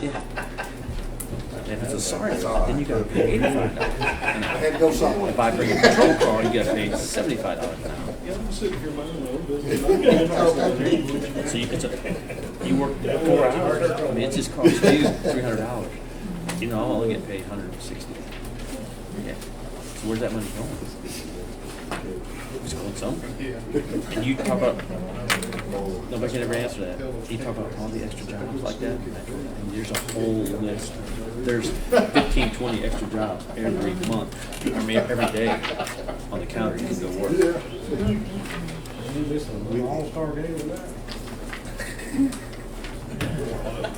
Yeah. If it's a sergeant, then you gotta pay $85 an I hour. had to go somewhere. If I bring a patrol car, you gotta pay $75 an hour. Yeah, I'm sitting here minding my own business. So you work 4 hours. I mean, it just costs you $300. You know, I'm only getting paid $160. Yeah. So where's that money going? It's going somewhere. And you talk about, nobody can ever answer that. You talk about all the extra jobs like that, and there's a whole list. There's 15, 20 extra jobs every month, I mean, every day on the counter you can go work. All-star game with that.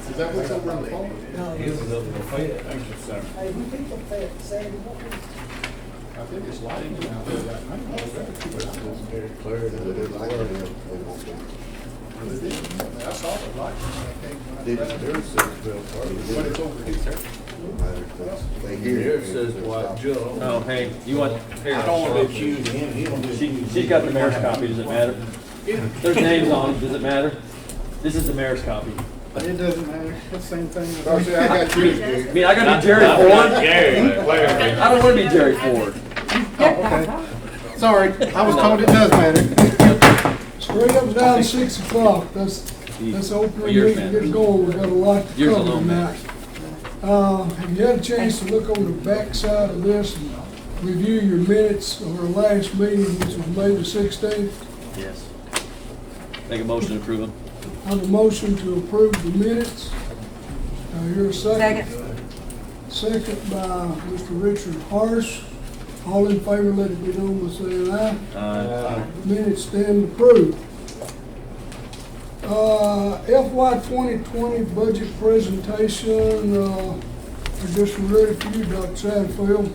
Is that what's over on the phone? Thank you, sir. Hey, we people pay Sandy, what was I think it's lighting out there right now. It's very clear that it is like it. I saw the light. Did there's But it's over here. Here it says what, Joe. Oh, hey, you want? I don't want to accuse him, he don't do. She's got the mayor's copy, does it matter? There's names on it, does it matter? This is the mayor's copy. It doesn't matter. It's the same thing. I got you. I mean, I gotta be Jerry Ford. I don't wanna be Jerry Ford. Oh, okay. Sorry, I was told it does matter. Straight up and down 6 o'clock, that's the opening Yours, meeting, man. get going, we've got a lot to Yours cover alone, man. tonight. Have you had a chance to look on the back side of this and review your minutes of our last meeting, which was May the 16th? Yes. Make a motion to approve them. I have a motion to approve the minutes. Here a second. Second by Mr. Richard Harsh. All in favor, let it be known by saying aye. Minutes stand approved. FY 2020 budget presentation, I just read it for you, Dr. Satterfield.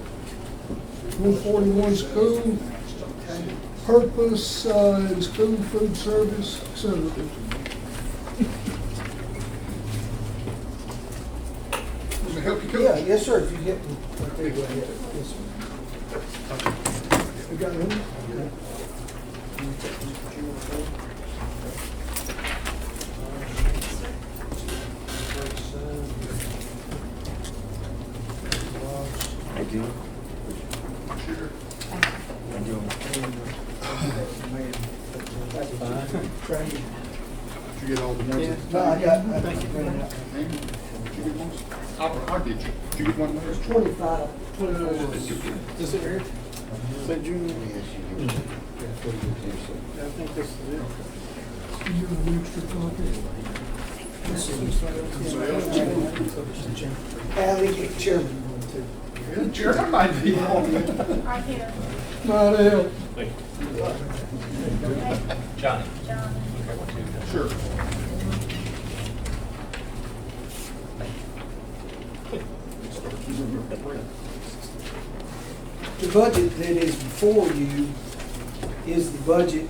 141 school, purpose in school, food service, etc. Can I help you, Yeah, Coach? yes, sir, if you get me, right there, go ahead. Yes, sir. You got it? Okay. I do. I do. That's fine. Try Did to- you get all the ones? Yeah, no, I got, thank you. Did you get one? I did you. Did you get one of those? 25, 24. Is this it here? Say Junior? I think this is it. You have an extra copy? Allie, get the chairman one too. Jerry might be on. Right here. Might help. Johnny. Sure. The budget that is before you is the budget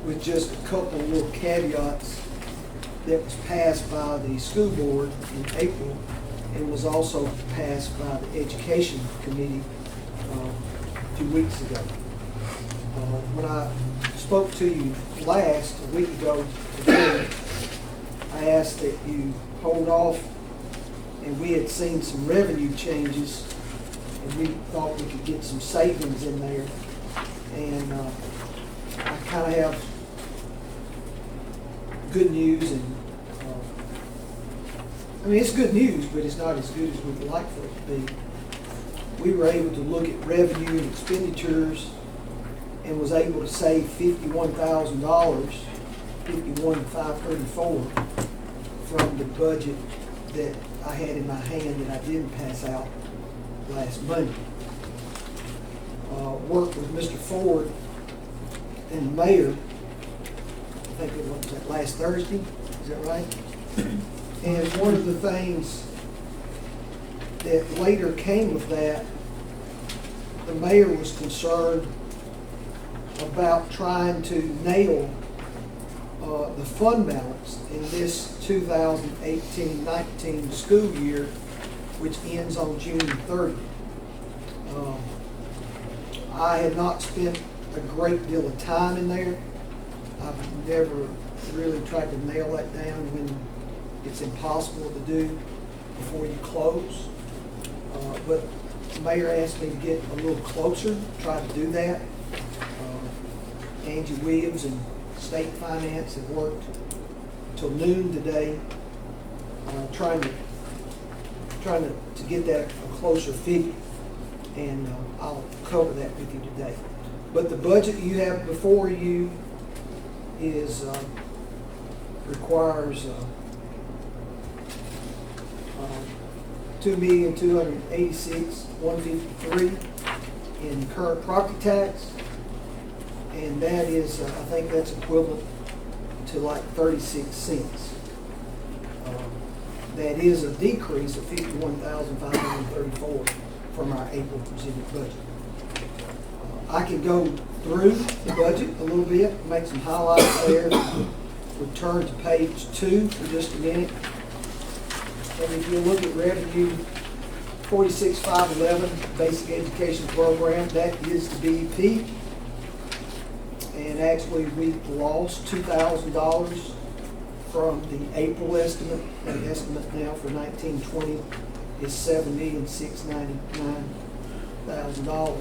with just a couple of little caveats that was passed by the school board in April and was also passed by the education committee 2 weeks ago. When I spoke to you last, a week ago, today, I asked that you hold off, and we had seen some revenue changes, and we thought we could get some savings in there. And I kind of have good news, and I mean, it's good news, but it's not as good as we'd like for it to be. We were able to look at revenue and expenditures and was able to save $51,000, $51,534 from the budget that I had in my hand that I didn't pass out last Monday. Worked with Mr. Ford and the mayor, I think it was that last Thursday, is that right? And one of the things that later came with that, the mayor was concerned about trying to nail the fund balance in this 2018-19 school year, which ends on June 30th. I had not spent a great deal of time in there. I've never really tried to nail that down when it's impossible to do. before you close. But the mayor asked me to get a little closer, try to do that. Angie Williams and State Finance have worked till noon today, trying to get that a closer figure, and I'll cover that with you today. But the budget you have before you is requires $2,286,153 in current property tax, and that is I think that's equivalent to like 36 cents. That is a decrease of $51,534 from our April presented budget. I can go through the budget a little bit, make some highlights there. Return to page 2 for just a minute. And if you look at revenue 46,511 basic education program, that is the BEP. And actually we lost $2,000 from the April estimate. The estimate now for 1920 is $7,699,000.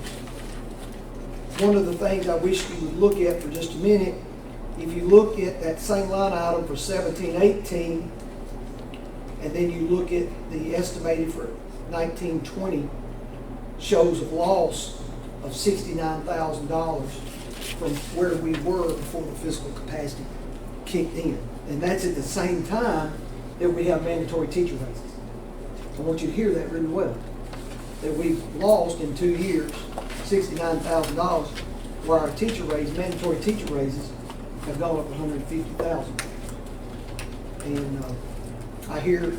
One of the things I wish you would look at for just a minute, if you look at that same line item for 17-18, and then you look at the estimated for 1920, shows a loss of $69,000 from where we were before the fiscal capacity kicked in. And that's at the same time that we have mandatory teacher raises. I want you to hear that really well. That we've lost in 2 years $69,000, where our teacher raise, mandatory teacher raises have gone up $150,000. And I hear,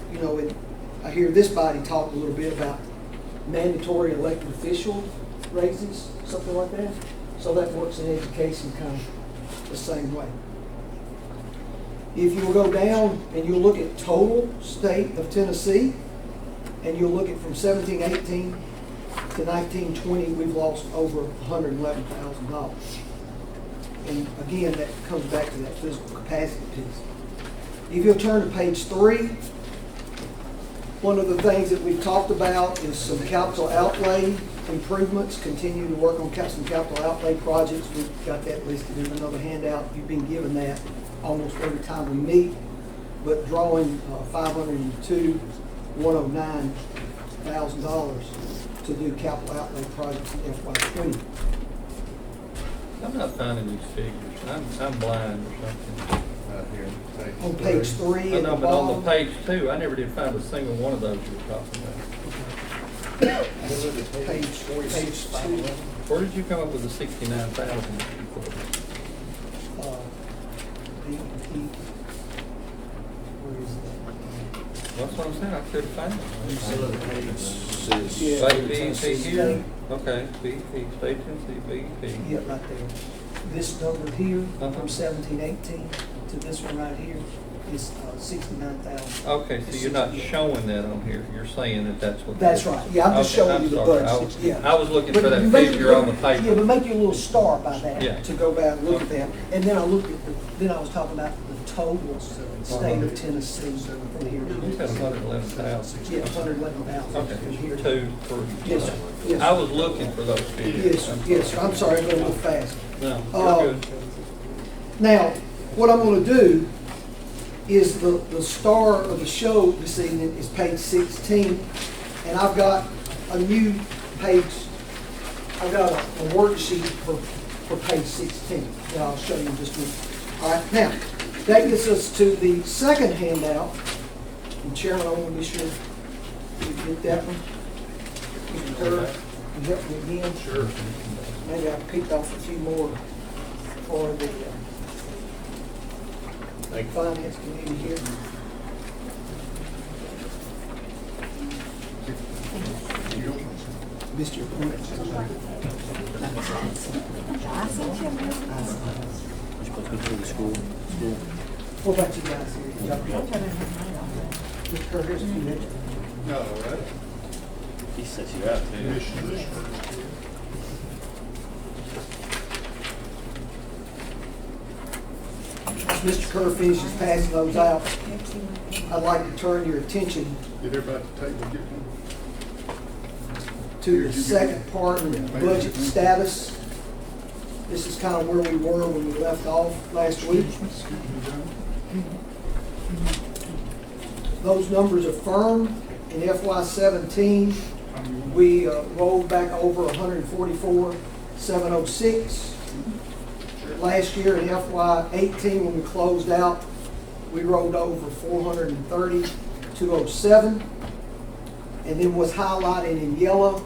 I hear this body talk a little bit about mandatory elected official raises, something like that. So that works in education kind of the same way. If you'll go down and you'll look at total state of Tennessee, and you'll look at from 17-18 to 19-20, we've lost over $111,000. And again, that comes back to that physical capacity piece. If you'll turn to page 3, one of the things that we've talked about is some capital outlay improvements, continue to work on some capital outlay projects. We've got that listed in another handout. You've been given that almost every time we meet, but drawing $502,109,000 to do capital outlay projects in FY20. I'm not finding these figures. I'm blind or something. Right here. On page 3 I at the know, but on the bottom. page 2, I never did find a single one of those you were talking about. Page 2. Where did you come up with the 69,000? Where is That's what I'm saying, I couldn't find it. Yeah. State BEP here, okay, BEP, State Tennessee BEP. that? Yeah, right there. This number here, Uh-huh. from 17-18 to this one right here, is 69,000. Okay, so you're not showing that on here, you're saying that that's what. That's that is. right. Yeah, I'm just Okay, showing you the sorry. budget. Yeah. I was looking But for that you make- figure on the Yeah, but paper. make you a little star by that, Yeah. to go back and look at Okay. that. And then I looked at then I was talking about the total state of Tennessee from here to You here. said 111,000. Yeah, 111,000 Okay, from here to 2, 3. Yes, sir. Yes, I sir. was looking for those figures. Yes, sir. Yes, sir. I'm sorry, I'm going a little fast. No, Uh, you're good. Now, what I'm going to do is the star of the show this evening is page 16, and I've got a new page. I've got a worksheet for page 16 that I'll show you in just a minute. All right, now that gets us to the second handout. And Chairman, I want to be sure you get that one. Mr. Kerr, you help me again? Sure. Maybe I picked off a few more for the finance committee here. Missed your point. You're supposed to go through the school. What about you guys here? Mr. Kerr, here's a few extra. No, right? He sets you out too. Commissioners first. Mr. Kerr finishes passing those out. I'd like to turn your attention Did everybody at the table get one? to the second part of the budget status. This is kind of where we were when we left off last week. Excuse me, John. Those numbers are firm. In FY17, we rolled back over 144,706. Last year in FY18, when we closed out, we rolled over 430,207. And then what's highlighted in yellow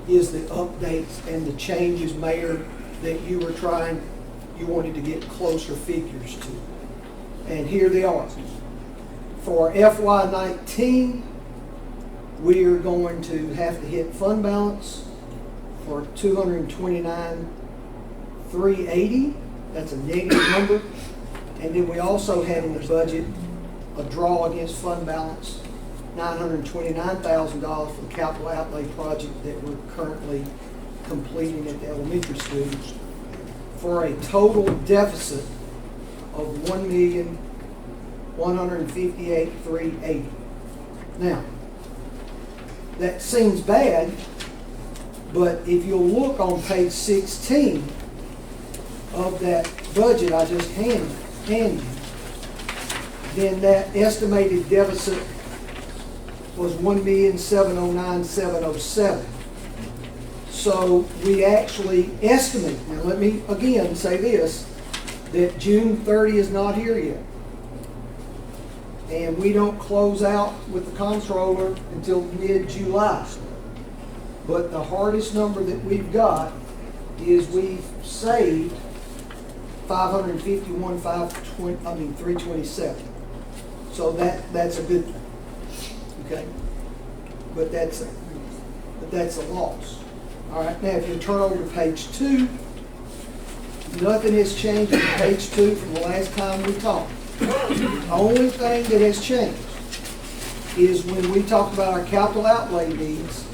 is the updates and the changes, Mayor, that you wanted to get closer figures to. And here they are. For FY19, we are going to have to hit fund balance for 229,380. That's a negative number. And then we also have in the budget a draw against fund balance, $929,000 for the capital outlay project that we're currently completing at the elementary schools, for a total deficit of $1,158,380. Now, that seems bad, but if you'll look on page 16 of that budget I just handed you, then that estimated deficit was $1,709,707. So we actually estimate, now let me again say this, that June 30 is not here yet. And we don't close out with the comptroller until mid-July. But the hardest number that we've got is we've saved 327. So that's a good thing. Okay? But that's a loss. All right, now if you turn over to page 2, nothing has changed on page 2 from the last time we talked. The only thing that has changed is when we talked about our capital outlay needs,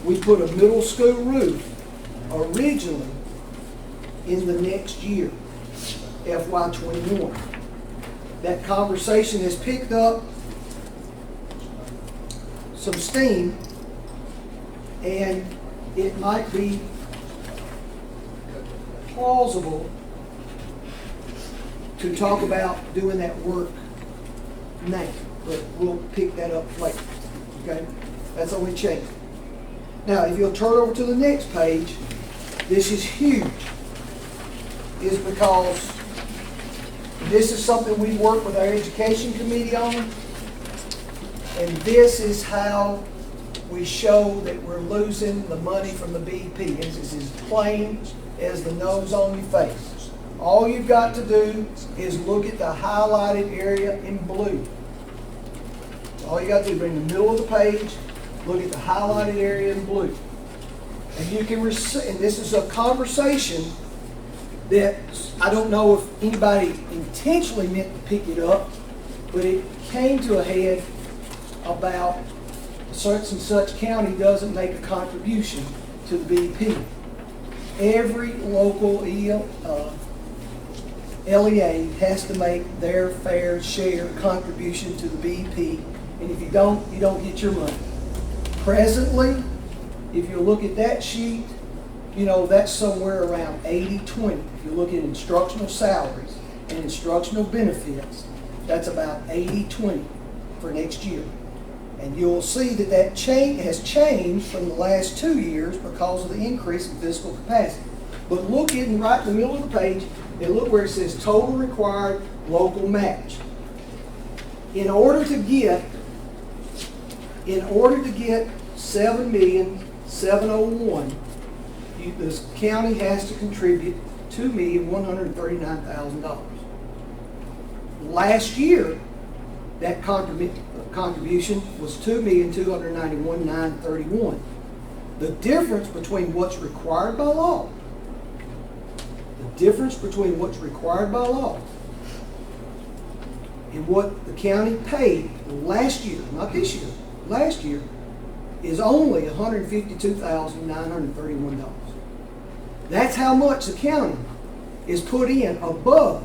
we put a middle school roof originally in the next year, FY21. That conversation has picked up some steam, and it might be plausible to talk about doing that work now, but we'll pick that up later. Okay? That's only change. Now, if you'll turn over to the next page, this is huge, is because this is something we work with our education committee on, and this is how we show that we're losing the money from the BP. This is as plain as the nose on your face. All you've got to do is look at the highlighted area in blue. All you got to do is bring the middle of the page, look at the highlighted area in blue. And you can and this is a conversation that I don't know if anybody intentionally meant to pick it up, but it came to a head about such and such county doesn't make a contribution to the BP. Every local LEA has to make their fair share contribution to the BP, and if you don't get your money. Presently, if you look at that sheet, you know, that's somewhere around 80-20. If you look at instructional salaries and instructional benefits, that's about 80-20 for next year. And you'll see that that has changed from the last 2 years because of the increase in fiscal capacity. But look in right in the middle of the page and look where it says total required local match. In order to get $7,701,000, this county has to contribute $2,139,000. Last year, that contribution was $2,291,931. The difference between what's required by law, and what the county paid last year, not this year, last year, is only $152,931. That's how much the county is put in above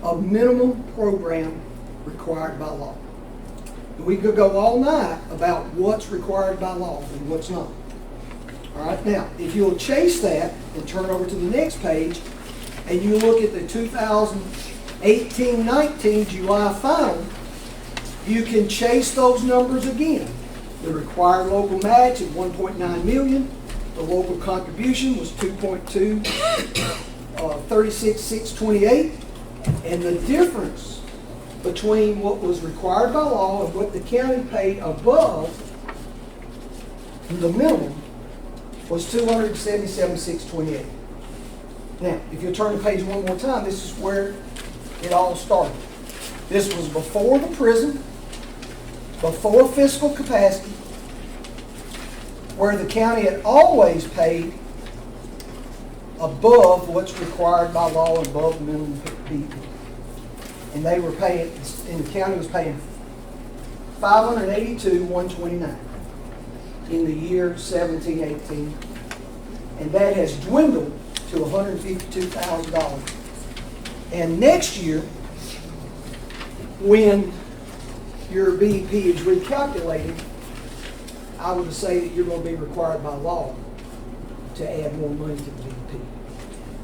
a minimum program required by law. We could go all night about what's required by law and what's not. All right, now, if you'll chase that and turn over to the next page, and you look at the 2018-19 July final, you can chase those numbers again. The required local match at 1.9 million, the local contribution was 2.2, 36,628, and the difference between what was required by law and what the county paid above the minimum was 277,628. Now, if you turn the page one more time, this is where it all started. This was before the prison, before fiscal capacity, where the county had always paid above what's required by law and above the minimum BP. And they were paying, and the county was paying $582,129 in the year 17-18, and that has dwindled to $152,000. And next year, when your BEP is recalculated, I would say that you're going to be required by law to add more money to the BEP.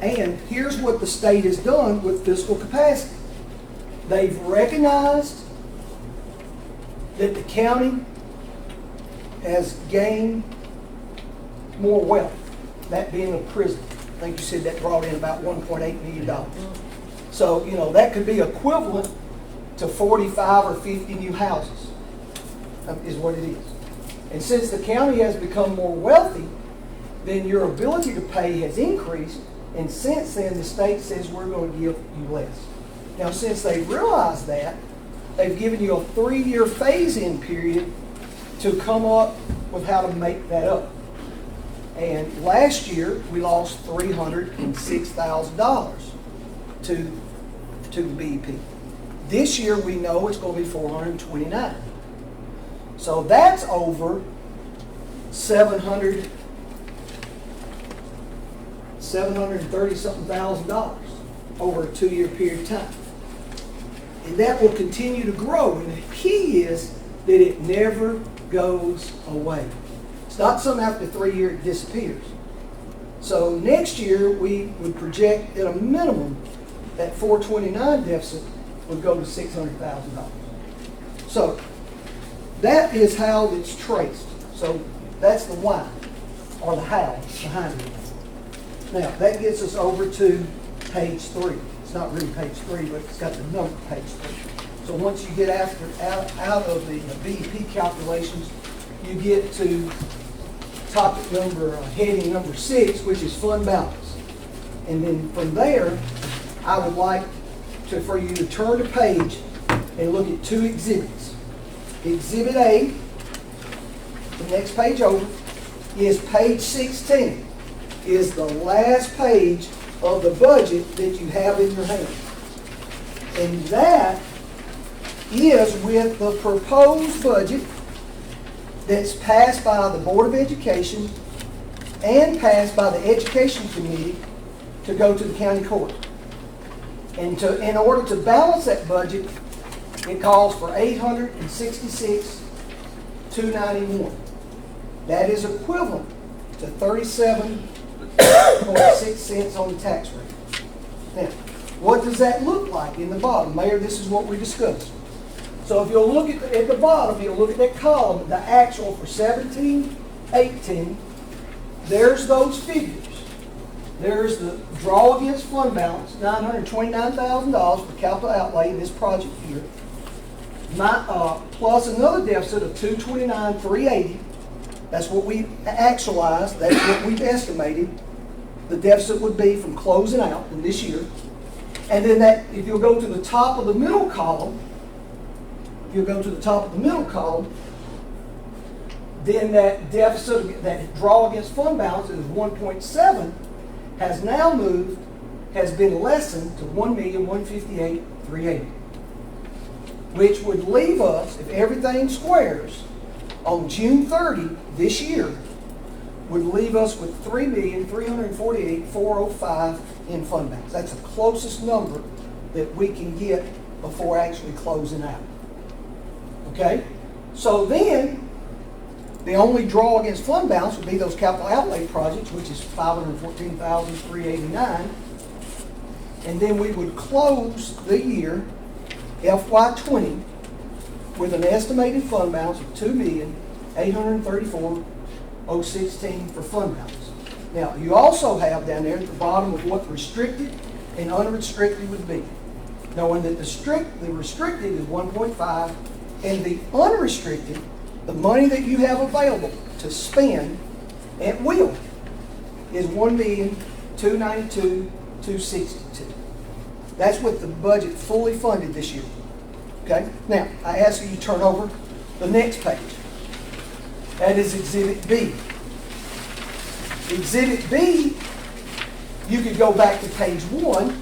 And here's what the state has done with fiscal capacity. They've recognized that the county has gained more wealth, that being a prison. I think you said that brought in about $1.8 million. So, you know, that could be equivalent to 45 or 50 new houses, is what it is. And since the county has become more wealthy, then your ability to pay has increased, and since then the state says we're going to give you less. Now, since they've realized that, they've given you a 3-year phase-in period to come up with how to make that up. And last year, we lost $306,000 to the BEP. This year, we know it's going to be $429,000. So that's over $730-something thousand over a 2-year period of time. And that will continue to grow. And the key is that it never goes away. It's not something after 3 years it disappears. So next year we would project at a minimum that 429 deficit would go to $600,000. So that is how it's traced. So that's the why, or the how behind it. Now that gets us over to page 3. It's not really page 3, but it's got the number page 3. So once you get out of the BEP calculations, you get to topic number, heading number 6, which is fund balance. And then from there, I would like for you to turn the page and look at 2 exhibits. Exhibit A, the next page over, is page 16, is the last page of the budget that you have in your hand. And that is with the proposed budget that's passed by the Board of Education and passed by the Education Committee to go to the county court. And in order to balance that budget, it calls for $866,291. That is equivalent to 37.6 cents on the tax rate. Now, what does that look like in the bottom? Mayor, this is what we discussed. So if you'll look at the bottom, you'll look at that column, the actual for 17-18, there's those figures. There's the draw against fund balance, $929,000 for capital outlay in this project here, plus another deficit of $229,380. That's what we actualized. That's what we've estimated the deficit would be from closing out in this year. And then that, if you'll go to the top of the middle column, then that deficit, that draw against fund balance is 1.7, has been lessened to 1,158,380, which would leave us, if everything squares, on June 30 this year, would leave us with 3,348,405 in fund balance. That's the closest number that we can get before actually closing out. Okay? So then, the only draw against fund balance would be those capital outlay projects, which is $514,389. And then we would close the year, FY20, with an estimated fund balance of $2,834,016 for fund balance. Now, you also have down there at the bottom of what restricted and unrestricted would be. Knowing that the restricted is 1.5 and the unrestricted, the money that you have available to spend at will, is $1,292,262. That's with the budget fully funded this year. Okay? Now, I ask you to turn over the next page. That is Exhibit B. Exhibit B, you could go back to page 1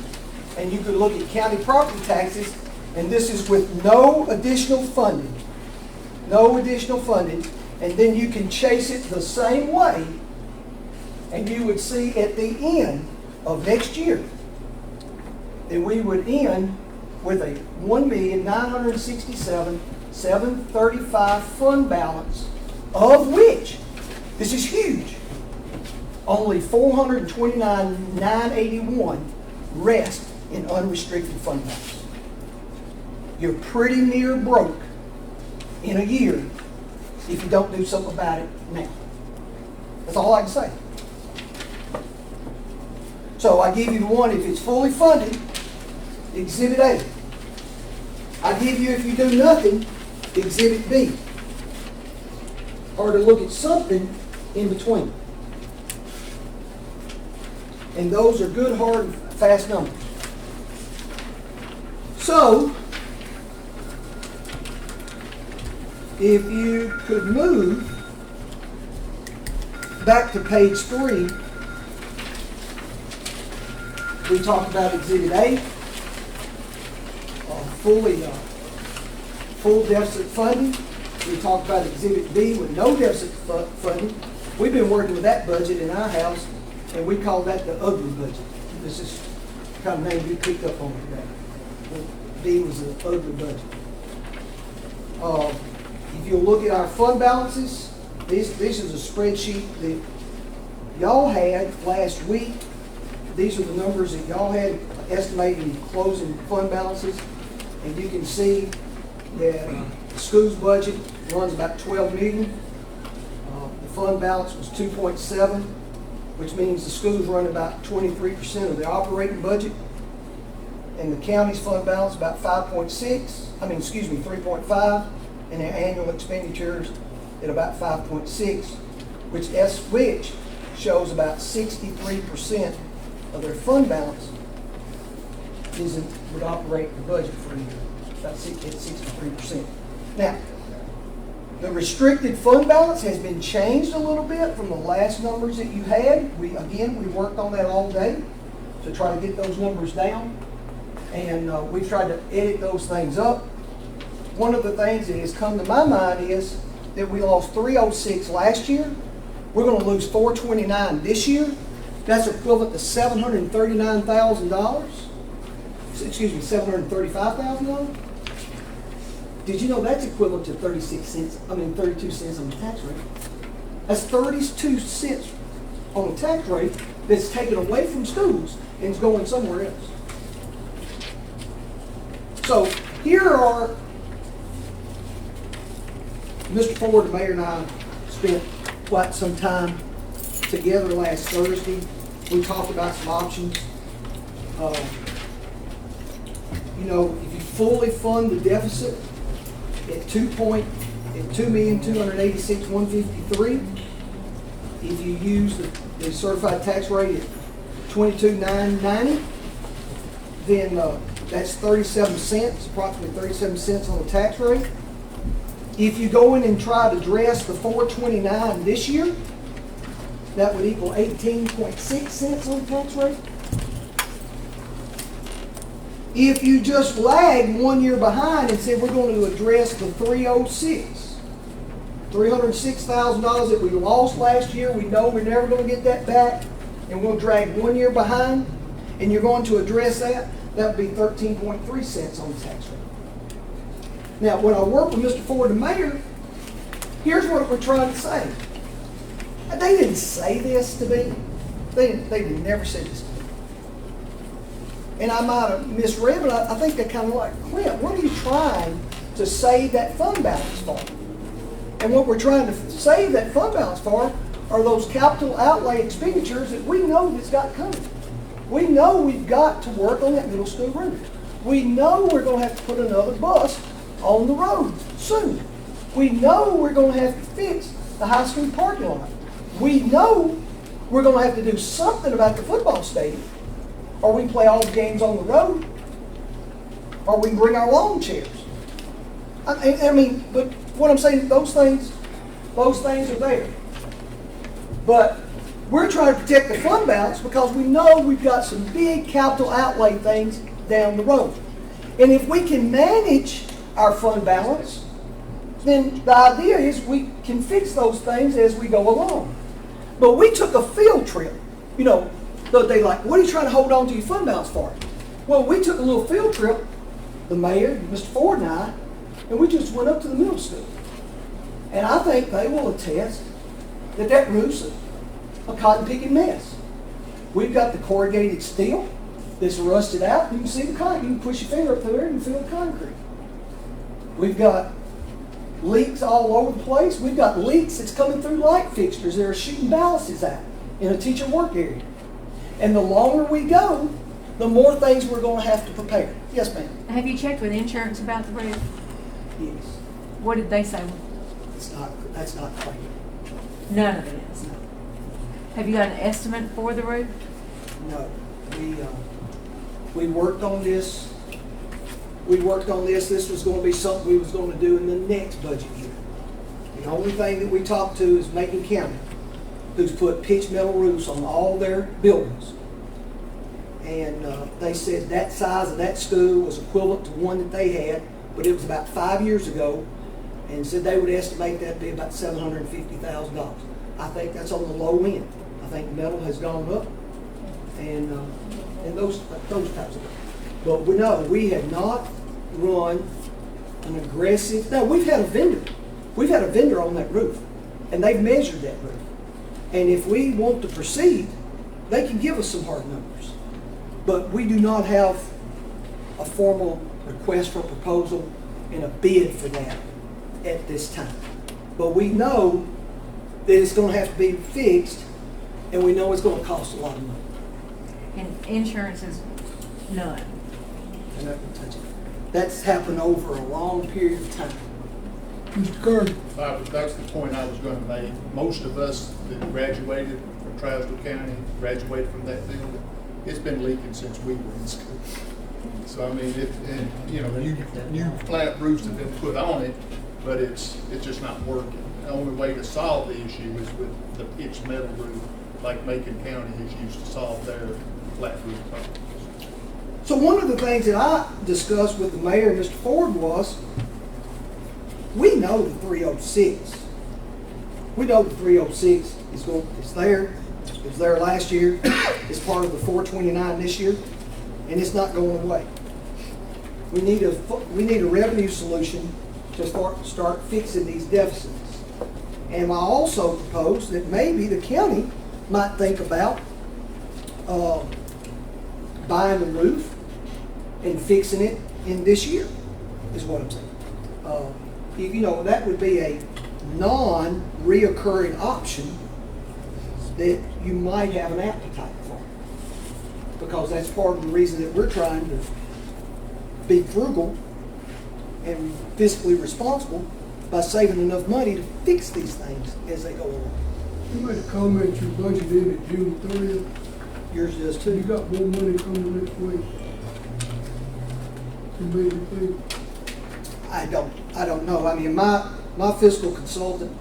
and you could look at county property taxes, and this is with no additional funding. No additional funding, and then you can chase it the same way, and you would see at the end of next year that we would end with a $1,967,735 fund balance, of which, this is huge, only $429,981 rest in unrestricted fund balance. You're pretty near broke in a year if you don't do something about it now. That's all I can say. So I give you the one, if it's fully funded, Exhibit A. I give you, if you do nothing, Exhibit B. Or to look at something in between. And those are good, hard, fast numbers. So, if you could move back to page 3, we talked about Exhibit A, full deficit funding. We talked about Exhibit B with no deficit funding. We've been working with that budget in our house, and we call that the ugly budget. This is the kind of name we picked up on today. B was the ugly budget. If you look at our fund balances, this is a spreadsheet that y'all had last week. These are the numbers that y'all had estimating closing fund balances. And you can see that the school's budget runs about $12 million. The fund balance was 2.7, which means the schools run about 23% of their operating budget. And the county's fund balance about 3.5, and their annual expenditures at about 5.6, which shows about 63% of their fund balance would operate the budget for a year, about 63%. Now, the restricted fund balance has been changed a little bit from the last numbers that you had. We worked on that all day to try to get those numbers down, and we've tried to edit those things up. One of the things that has come to my mind is that we lost 306 last year. We're going to lose 429 this year. That's equivalent to $735,000. Did you know that's equivalent to 32 cents on the tax rate? That's 32 cents on the tax rate that's taken away from schools and is going somewhere else. So here are, Mr. Ford, the mayor, and I spent quite some time together last Thursday. We talked about some options. If you fully fund the deficit at $2,286,153, if you use the certified tax rate at $22,990, then that's 37 cents, approximately 37 cents on the tax rate. If you go in and try to address the 429 this year, that would equal 18.6 cents on the tax rate. If you just lag 1 year behind and said we're going to address the $306,000 that we lost last year, we know we're never going to get that back, and we'll drag 1 year behind, and you're going to address that, That would be 13.3 cents on the tax rate. Now, when I worked with Mr. Ford, the mayor, here's what we're trying to say. They didn't say this to me. They never said this to me. And I might have misread, but I think they kind of like, Clint, what are you trying to save that fund balance for? And what we're trying to save that fund balance for are those capital outlay expenditures that we know that's got coming. We know we've got to work on that middle school roof. We know we're going to have to put another bus on the road soon. We know we're going to have to fix the high school parking lot. We know we're going to have to do something about the football stadium, or we can play all the games on the road, or we can bring our lawn chairs. I mean, but what I'm saying, those things are there. But we're trying to protect the fund balance because we know we've got some big capital outlay things down the road. And if we can manage our fund balance, then the idea is we can fix those things as we go along. But we took a field trip. You know, they like, what are you trying to hold on to your fund balance for? Well, we took a little field trip, the mayor, Mr. Ford and I, and we just went up to the middle school. And I think they will attest that that roof's a cotton picking mess. We've got the corrugated steel that's rusted out. You can see the concrete. You can push your finger up there and you feel the concrete. We've got leaks all over the place. We've got leaks that's coming through light fixtures that are shooting ballasts out in a teacher work area. And the longer we go, the more things we're going to have to prepare. Yes, ma'am. Have you checked with insurance about the roof? Yes. What did they say? That's not clear. None of it is. No. Have you got an estimate for the roof? No. We worked on this. This was going to be something we was going to do in the next budget year. The only thing that we talked to is Macon County, who's put pitch metal roofs on all their buildings. And they said that size of that school was equivalent to one that they had, but it was about 5 years ago, and said they would estimate that to be about $750,000. I think that's on the low end. I think metal has gone up, and those types of things. But we have not run an aggressive. No, we've had a vendor. We've had a vendor on that roof, and they've measured that roof. And if we want to proceed, they can give us some hard numbers. But we do not have a formal request for proposal and a bid for that at this time. But we know that it's going to have to be fixed, and we know it's going to cost a lot of money. And insurance is none. I'm not going to touch it. That's happened over a long period of time. Mr. Carter, That's the point I was going to make. Most of us that graduated from Trousdale County, graduated from that building, it's been leaking since we were in school. So I mean, new flat roofs have been put on it, but it's just not working. The only way to solve the issue is with the pitched metal roof, like Macon County has used to solve their flat roof problems. So one of the things that I discussed with the mayor and Mr. Ford was, we know the 306. We know the 306 is there. It was there last year. It's part of the 429 this year, and it's not going away. We need a revenue solution to start fixing these deficits. And I also propose that maybe the county might think about buying the roof and fixing it in this year, is what I'm saying. That would be a non-reoccurring option that you might have an appetite for. Because that's part of the reason that we're trying to be frugal and fiscally responsible by saving enough money to fix these things as they go along. you made a comment your budget ended June 30th. Yours does So you too. got more money coming next week. You made it think. I don't know. I mean, my fiscal consultant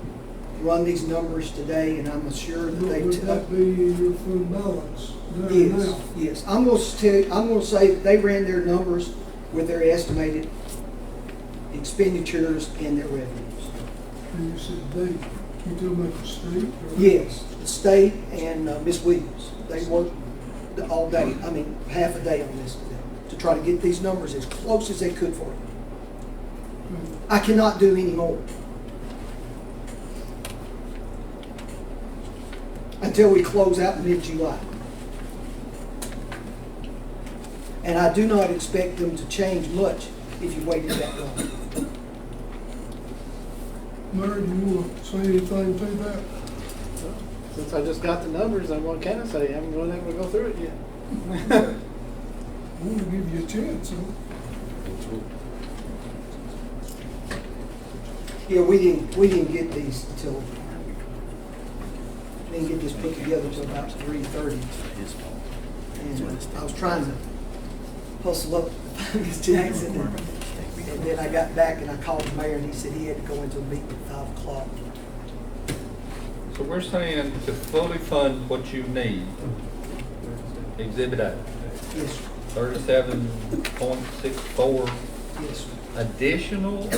run these numbers today, and I'm assured that they. Would that be in your fund balance there Yes, now? yes. I'm going to say that they ran their numbers with their estimated expenditures and their revenues. And you said they, you talking about the state? or- Yes, the state and Ms. Williams, they worked all day, half a day on this today to try to get these numbers as close as they could for you. I cannot do any more. Until we close out mid-July. And I do not expect them to change much if you waited that long. Mary, do you want to say anything to that? Since I just got the numbers, then what can I say? I haven't been able to go through it yet. I want to give you a chance, huh? Yeah, we didn't get these until, didn't get this put together until about 3:30. His fault. And I was trying to hustle up Ms. Jackson, and then I got back and I called the mayor and he said he had to go into a meeting at 5 o'clock. So we're saying to fully fund what you need, Exhibit A, Yes, sir. 37.64 Yes, sir. additional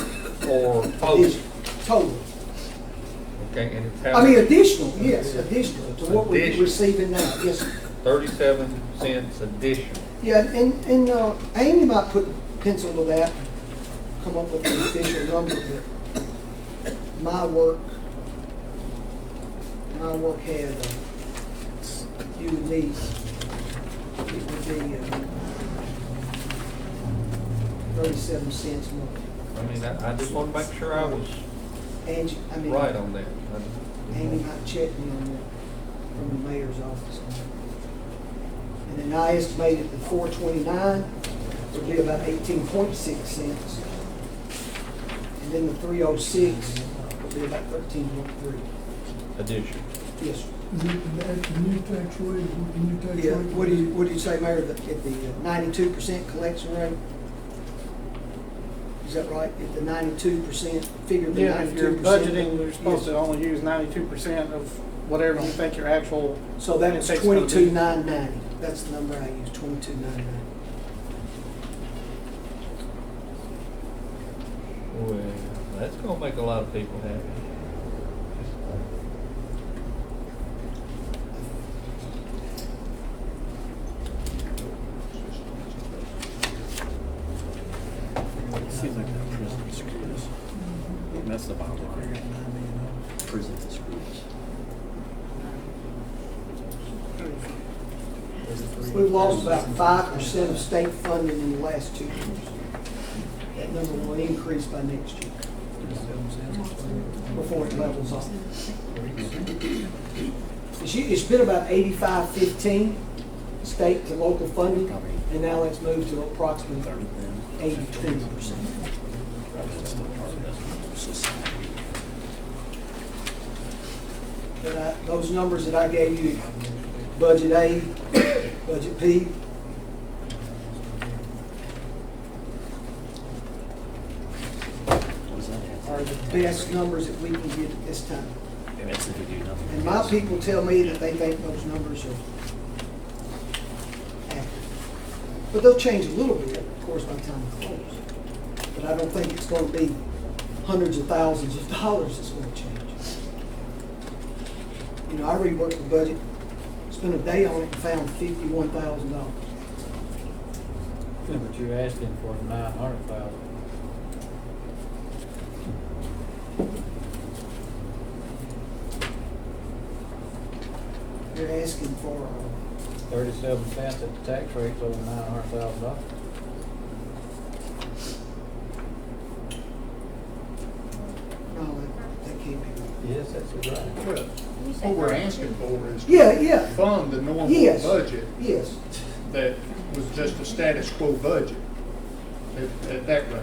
or total? Additional. Total. Okay, and it's how? I mean, additional, yes, additional to what we're Additional. receiving now, yes, sir. 37 cents additional. Yeah, and Amy might put pencil to that, come up with an official number, but my work had, you and me, it would be 37 cents more. I mean, I just want to make sure I was Angie, I mean, right on that. Amy might check me on that from the mayor's office. And then I estimated the 429 would be about 18.6 cents. And then the 306 would be about 13.3. Addition. Yes, sir. Is it the new tax rate, the new tax rate? Yeah, what do you say, Mayor, at the 92% collection rate? Is that right? At the 92%, figure the 92%? Yeah, if you're budgeting, you're supposed to only use 92% of whatever you think your actual. So that was intake's gonna be. 22,990. That's the number I use, 22,990. Well, that's gonna make a lot of people happy. Seems like that prison screws. That's the bottom line. Prison screws. We've lost about 5% of state funding in the last 2 years. That number will increase by next year before it levels off. It's been about 85-15 state to local funding, and now it's moved to approximately 80-20%. But those numbers that I gave you, budget A, budget B, What does that have? are the best numbers that we can get at this time. And that's if we do nothing. And my people tell me that they think those numbers are accurate. But they'll change a little bit, of course, by the time we close. But I don't think it's going to be hundreds of thousands of dollars that's going to change. You know, I reworked the budget, spent a day on it, and found $51,000. But you're asking for 900,000. You're asking for 37 cents at the tax rate's over $900,000. no, that can't be. Yes, that's right. Well, what we're asking for is to Yeah. fund the normal Yes. budget Yes. that was just a status quo budget at that rate.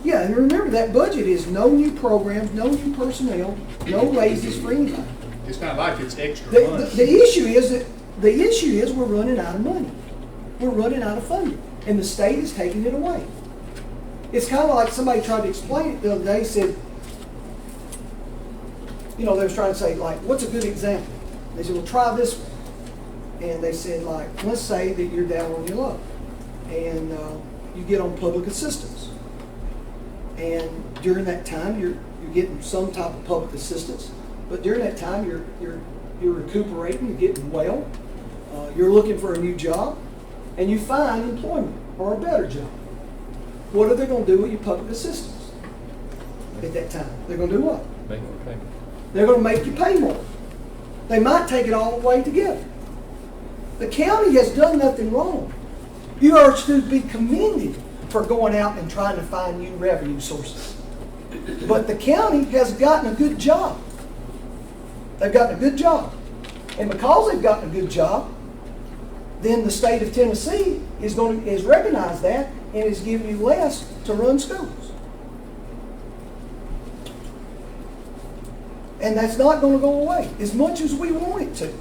Yeah, and remember that budget is no new programs, no new personnel, no raises for anybody. It's not like it's extra The money. issue is we're running out of money. We're running out of funding, and the state is taking it away. It's kind of like somebody tried to explain it the other day. Said, you know, they was trying to say, like, what's a good example? They said, well, try this one. And they said, like, let's say that you're down on your luck, and you get on public assistance, and during that time you're getting some type of public assistance, but during that time you're recuperating, you're getting well, you're looking for a new job, and you find employment. or a better job. What are they gonna do with your public assistance at that time? They're gonna do what? Make it okay. They're gonna make you pay more. They might take it all away together. The county has done nothing wrong. You are to be commended for going out and trying to find new revenue sources. But the county has gotten a good job. They've gotten a good job. And because they've gotten a good job, then the state of Tennessee is recognized that and is giving you less to run schools. And that's not going to go away as much as we want it to.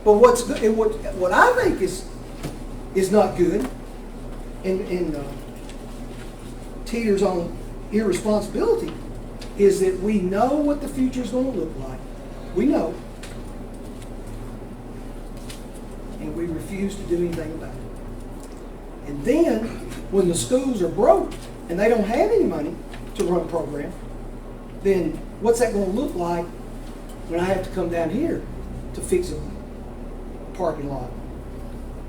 But what I think is not good and teeters on irresponsibility is that we know what the future is going to look like. We know. And we refuse to do anything about it. And then, when the schools are broke and they don't have any money to run a program, then what's that going to look like when I have to come down here to fix a parking lot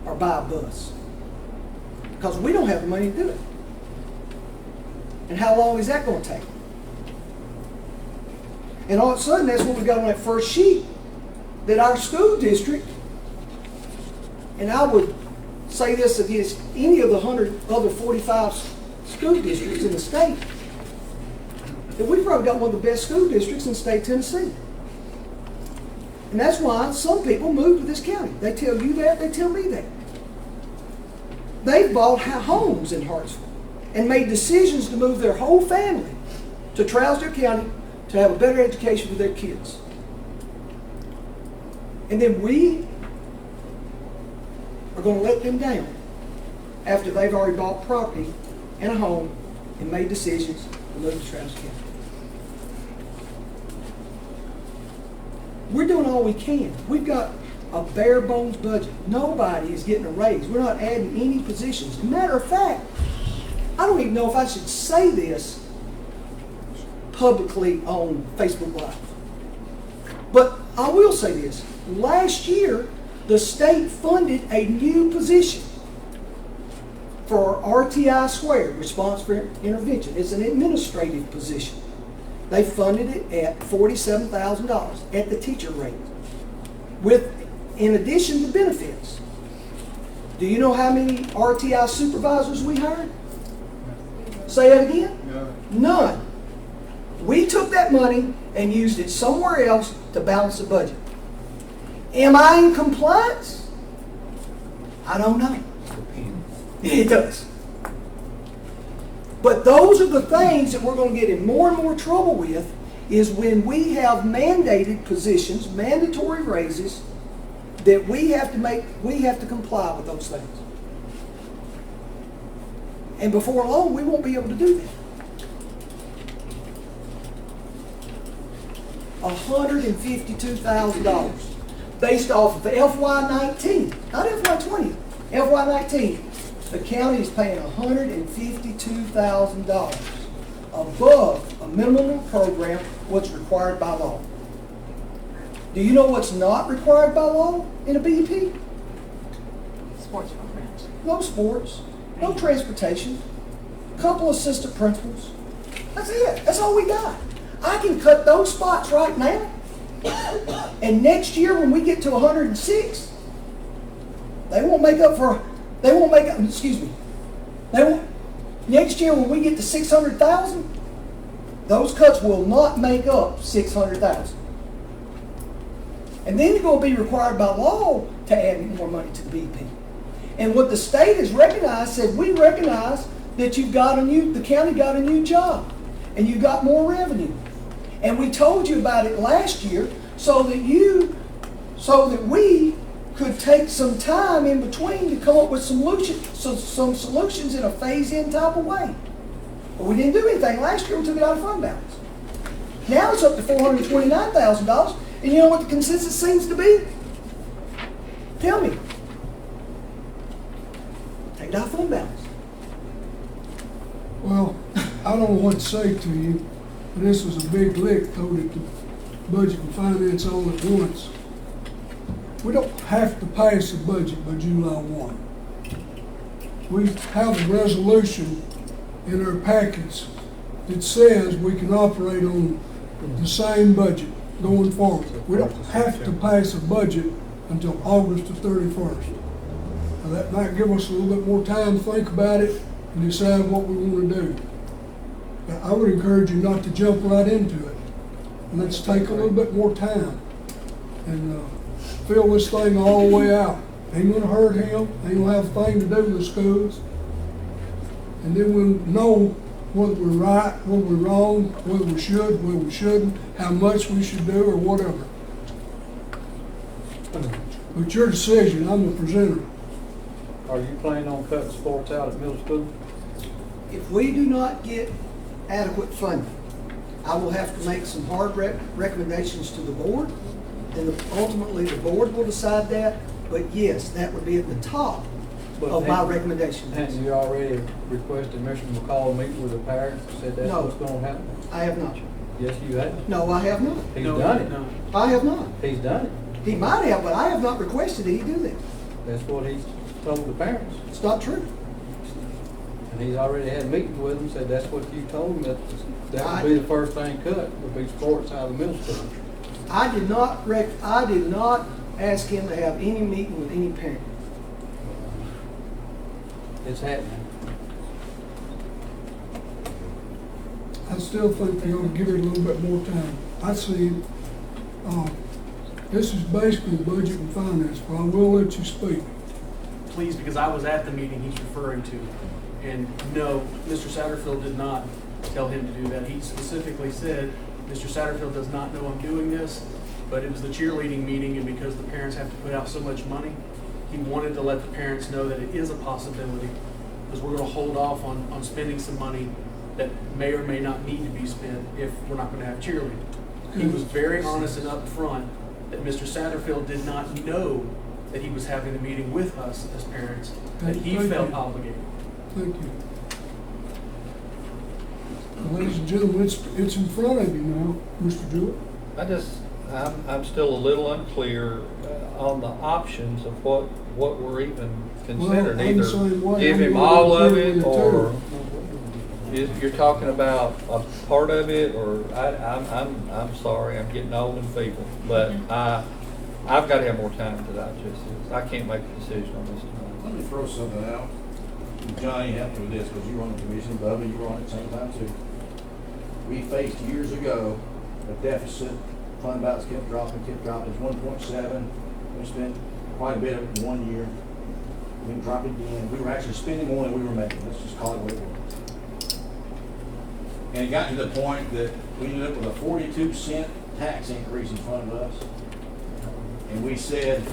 or buy a bus? Because we don't have the money to do it. And how long is that going to take? And all of a sudden, that's what we got on that first sheet, that our school district, and I would say this against any of the 100 other 45 school districts in the state, that we've probably got one of the best school districts in the state of Tennessee. And that's why some people move to this county. They tell you that, they tell me that. They've bought homes in Hartsville and made decisions to move their whole family to Trousdale County to have a better education for their kids. And then we are going to let them down after they've already bought property and a home and made decisions to move to Trousdale County. We're doing all we can. We've got a bare bones budget. Nobody is getting a raise. We're not adding any positions. As a matter of fact, I don't even know if I should say this publicly on Facebook Live. But I will say this. Last year, the state funded a new position for RTI Squared, Response for Intervention. It's an administrative position. They funded it at $47,000 at the teacher rate, in addition to benefits. Do you know how many RTI supervisors we hired? Say that again? None. We took that money and used it somewhere else to balance the budget. Am I in compliance? I don't know. It does. But those are the things that we're going to get in more and more trouble with, is when we have mandated positions, mandatory raises, that we have to comply with those things. And before long, we won't be able to do that. $152,000 based off of the FY19, not FY20, FY19. The county is paying $152,000 above a minimum program what's required by law. Do you know what's not required by law in a BEP? Sports programs. No sports, no transportation, a couple assistant principals. That's it. That's all we got. I can cut those spots right now, and next year when we get to 106, next year when we get to 600,000, those cuts will not make up 600,000. And then you're going to be required by law to add more money to the BP. And what the state has recognized, said we recognize that the county got a new job, and you got more revenue. And we told you about it last year so that we could take some time in between to come up with some solutions in a phase-in type of way. But we didn't do anything last year. We took it out of fund balance. Now it's up to $429,000, and you know what the consensus seems to be? Tell me. Take it out of fund balance. Well, I don't know what to say to you, but this was a big lick thrown at the budget and finance all at once. We don't have to pass the budget by July 1. we have a resolution in our packets that says we can operate on the same budget going forward. We don't have to pass a budget until August the 31st. Now, that might give us a little bit more time to think about it and decide what we want to do. But I would encourage you not to jump right into it. Let's take a little bit more time and fill this thing all the way out. Ain't gonna hurt him, ain't gonna have a thing to do with the schools. And then we'll know whether we're right, whether we're wrong, whether we should, whether we shouldn't, how much we should do or whatever. But your decision, I'm the presenter. Are you planning on cutting sports out at middle school? If we do not get adequate funding, I will have to make some hard recommendations to the board, and ultimately the board will decide that. But yes, that would be at the top of my recommendations. And you already requested Mr. McCall meet with the parents, said that's No. what's gonna happen? I have not. Yes, you have. No, I have not. He's No, done it. no. I have not. He's done it. He might have, but I have not requested that he do that. That's what he's told the parents. It's not true. And he's already had meetings with them, said that's what you told him, that would be the first thing cut, would be sports out of the middle school. I did not ask him to have any meeting with any parent. It's happening. I still think they ought to give it a little bit more time. I see, this is basically budget and finance, but I will let you speak. Please, because I was at the meeting he's referring to. And no, Mr. Satterfield did not tell him to do that. He specifically said, Mr. Satterfield does not know I'm doing this, but it was the cheerleading meeting, and because the parents have to put out so much money, he wanted to let the parents know that it is a possibility, because we're going to hold off on spending some money that may or may not need to be spent if we're not going to have cheerleading. He was very honest and upfront that Mr. Satterfield did not know that he was having a meeting with us as parents, that he Thank felt you. obligated. Thank you. Ladies and gentlemen, it's in front of you now, Mr. Jewett. I'm still a little unclear on the options of what we're even considering. I'm the same way. Either give I'm him going all to of agree it, with you, or too. you're talking about a part of it, or I'm sorry, I'm getting old and feeble, but I've got to have more time to digest this. I can't make a decision on this tonight. Let me throw something out. Johnny helped me with this because you were on the commission, Bubba, you were on it at the same time too. We faced years ago a deficit, fund balance kept dropping, it's 1.7. We spent quite a bit of it in 1 year. We dropped it again. We were actually spending more than we were making. Let's just call it what it was. And it got to the point that we ended up with a 42-cent tax increase in front of us. And we said,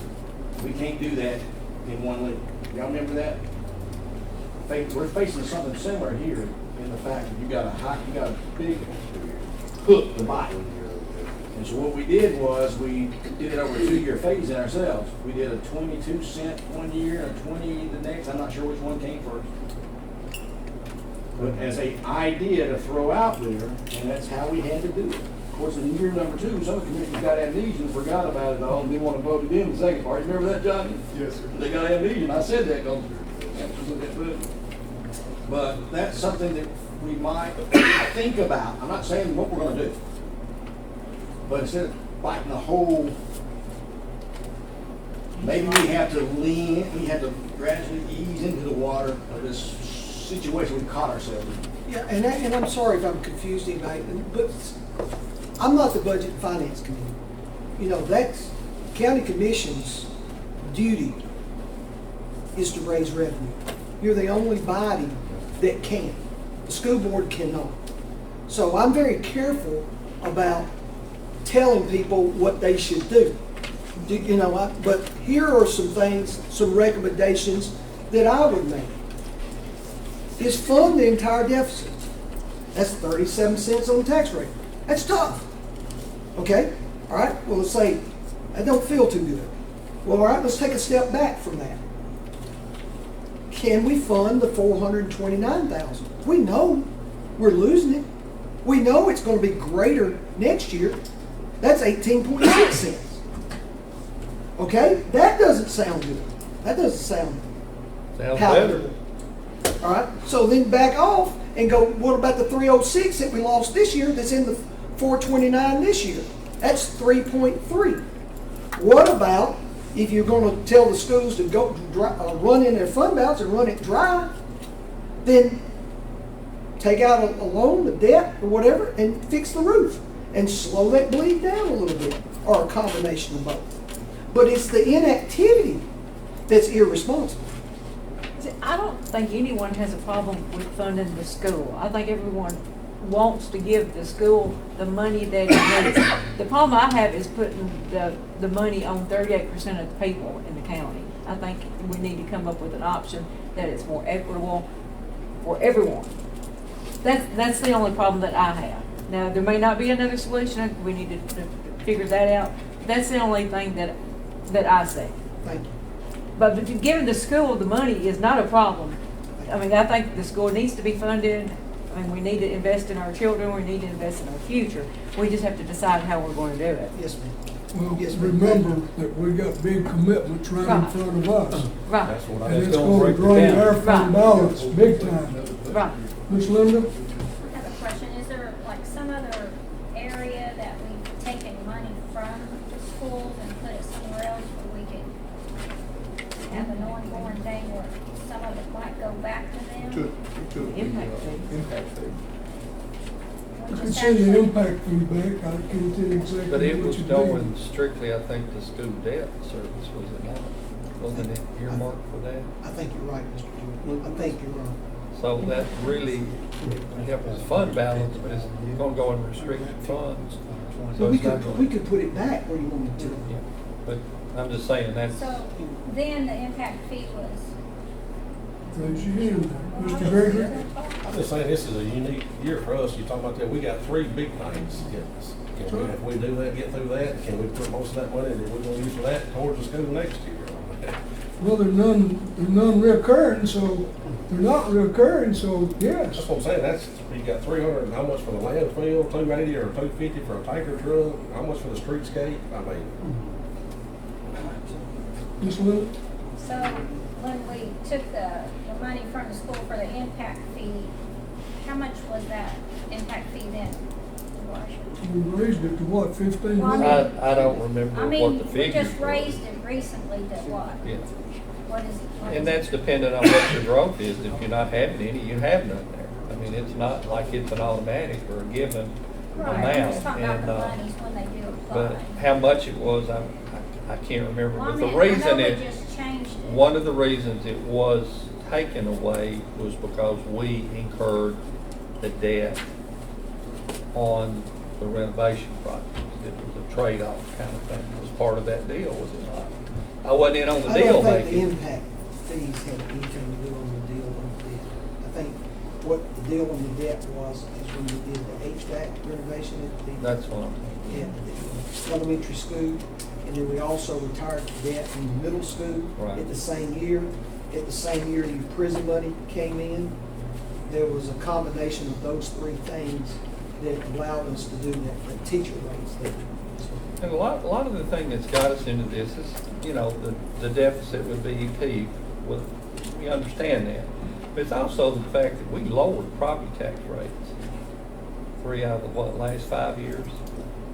we can't do that in one leap. Y'all remember that? We're facing something similar here in the fact that you got a big hook to bite. And so what we did was we did it over a 2-year phase in ourselves. We did a 22-cent 1 year and a 20 the next. I'm not sure which one came first. But as an idea to throw out there, and that's how we had to do it. Of course, in year number 2, some commissioners got amnesia and forgot about it all and didn't want to vote it in the second part. You remember that, Johnny? Yes, sir. They got amnesia, and I said that because but that's something that we might think about. I'm not saying what we're going to do, but instead of biting the whole, maybe we have to we have to gradually ease into the water of this situation we've caught ourselves in. Yeah, and I'm sorry if I'm confused anybody, but I'm not the Budget and Finance Committee. You know, that's county commission's duty is to raise revenue. You're the only body that can. The school board cannot. So I'm very careful about telling people what they should do. You know, but here are some things, some recommendations that I would make. Is fund the entire deficit. That's 37 cents on the tax rate. That's tough. Okay? All right? Well, let's say that don't feel too good. Well, all right, let's take a step back from that. Can we fund the $429,000? We know we're losing it. We know it's going to be greater next year. That's 18.6 cents. Okay? That doesn't sound good. That doesn't sound Sounds palatable. better. All right, so then back off and go, what about the 306 that we lost this year that's in the 429 this year? That's 3.3. What about if you're going to tell the schools to go run in their fund balance and run it dry, then take out a loan, a debt, or whatever, and fix the roof and slow that bleed down a little bit, or a combination of both. But it's the inactivity that's irresponsible. See, I don't think anyone has a problem with funding the school. I think everyone wants to give the school the money that it needs. The problem I have is putting the money on 38% of the people in the county. I think we need to come up with an option that is more equitable for everyone. That's the only problem that I have. Now, there may not be another solution. We need to figure that out. That's the only thing that I see. Thank you. But giving the school the money is not a problem. I mean, I think the school needs to be funded. I mean, we need to invest in our children. We need to invest in our future. We just have to decide how we're going to do it. Yes, ma'am. Well, Yes, ma'am. remember that we got big commitments right in Right. front of us. Right, That's what I And was it's gonna gonna break it drain our down. fund balance big time. right. Ms. Linda? I have a question. Is there like some other area that we've taken money from the schools and put it somewhere else where we could have an ongoing thing where some of it might go back to them? To Impact fee. impact fee. You can send the impact feedback, I can tell you exactly But it what was you going do. strictly, I think, to school debt service, was it not? Wasn't it earmarked for that? I think you're right, Mr. Jordan. I think you're right. So that really helps us fund balance, but it's gonna go in restricted funds. So But we it's not could, we gonna, could put it back where you want it to. yeah, but I'm just saying that's, So then the impact fee was. Raise your hand, Mr. Gregory. I'm just saying, this is a unique year for us. You talk about that, we got three big things. Can we, if we do that, get through that, can we put most of that money that we're gonna use for that towards the school next year? Well, they're none reoccurring, so they're not reoccurring, so yes. That's what I'm saying, that's, you got 300, how much for the landfill, 280 or 250 for a tanker truck, how much for the streetscape? I mean, Ms. Linda? So when we took the money from the school for the impact fee, how much was that impact fee then? We raised it to what, 15? Well, I don't remember I what mean, the we figures just were. raised it recently to what? Yeah, What is it? and that's dependent on what your growth is. If you're not having any, you have none there. I mean, it's not like it's an automatic or a given Right, I'm just amount. talking about And, the monies when they do but apply. how much it was, I can't remember. Well, I But the mean, I know reason we it, just changed it. one of the reasons it was taken away was because we incurred the debt on the renovation project. It was a trade-off kind of thing. It was part of that deal, was it not? I wasn't in on the I deal don't think the making. impact fees had anything to do on the deal on the debt. I think what the deal on the debt was is when we did the HVAC renovation at the, That's what I'm, at the elementary school. And then we also retired the debt in the middle school Right. at the same year. At the same year your prison money came in. There was a combination of those three things that allowed us to do that teacher raise there. and a lot of the thing that's got us into this is, you know, the deficit with BEP. Well, we understand that. But it's also the fact that we lowered property tax rates 3 out of the, last 5 years.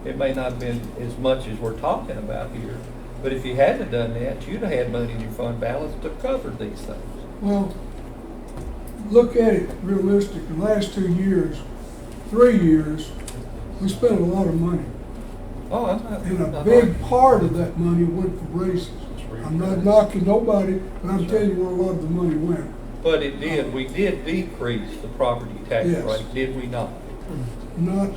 It may not have been as much as we're talking about here, but if you hadn't done that, you'd have had money in your fund balance to cover these things. Well, look at it realistic, the last 2 years, 3 years, we spent a lot of money. Oh, I'm not. And a not big part of that money went for raises. I'm not knocking nobody, but I'm telling you where a lot of the money went. But it did, we did decrease the property tax Yes. rate, did we not? Not,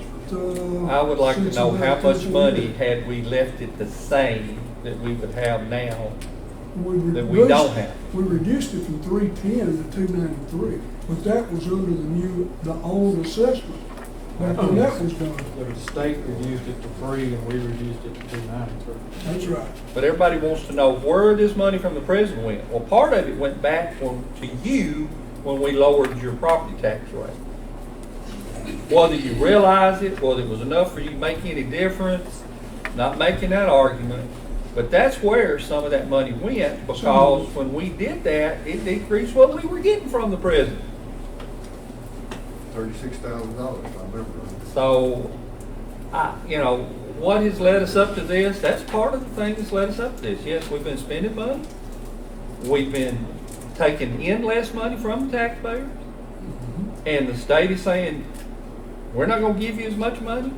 I would like to since know how about much 2 money years. had we left it the same that we would have now. We that we reduced- don't have. We reduced it from 310 to 293, but that was under the old assessment. Back when that was done. The state reduced it to 3 and we reduced it to 293. That's right. But everybody wants to know where this money from the prison went. Well, part of it went back to you when we lowered your property tax rate. Whether you realize it, whether it was enough for you to make any difference, not making that argument, But that's where some of that money went, because when we did that, it decreased what we were getting from the president. $36,000, if I remember right. So, what has led us up to this? That's part of the thing that's led us up to this. Yes, we've been spending money. We've been taking in less money from the taxpayers. And the state is saying, we're not gonna give you as much money.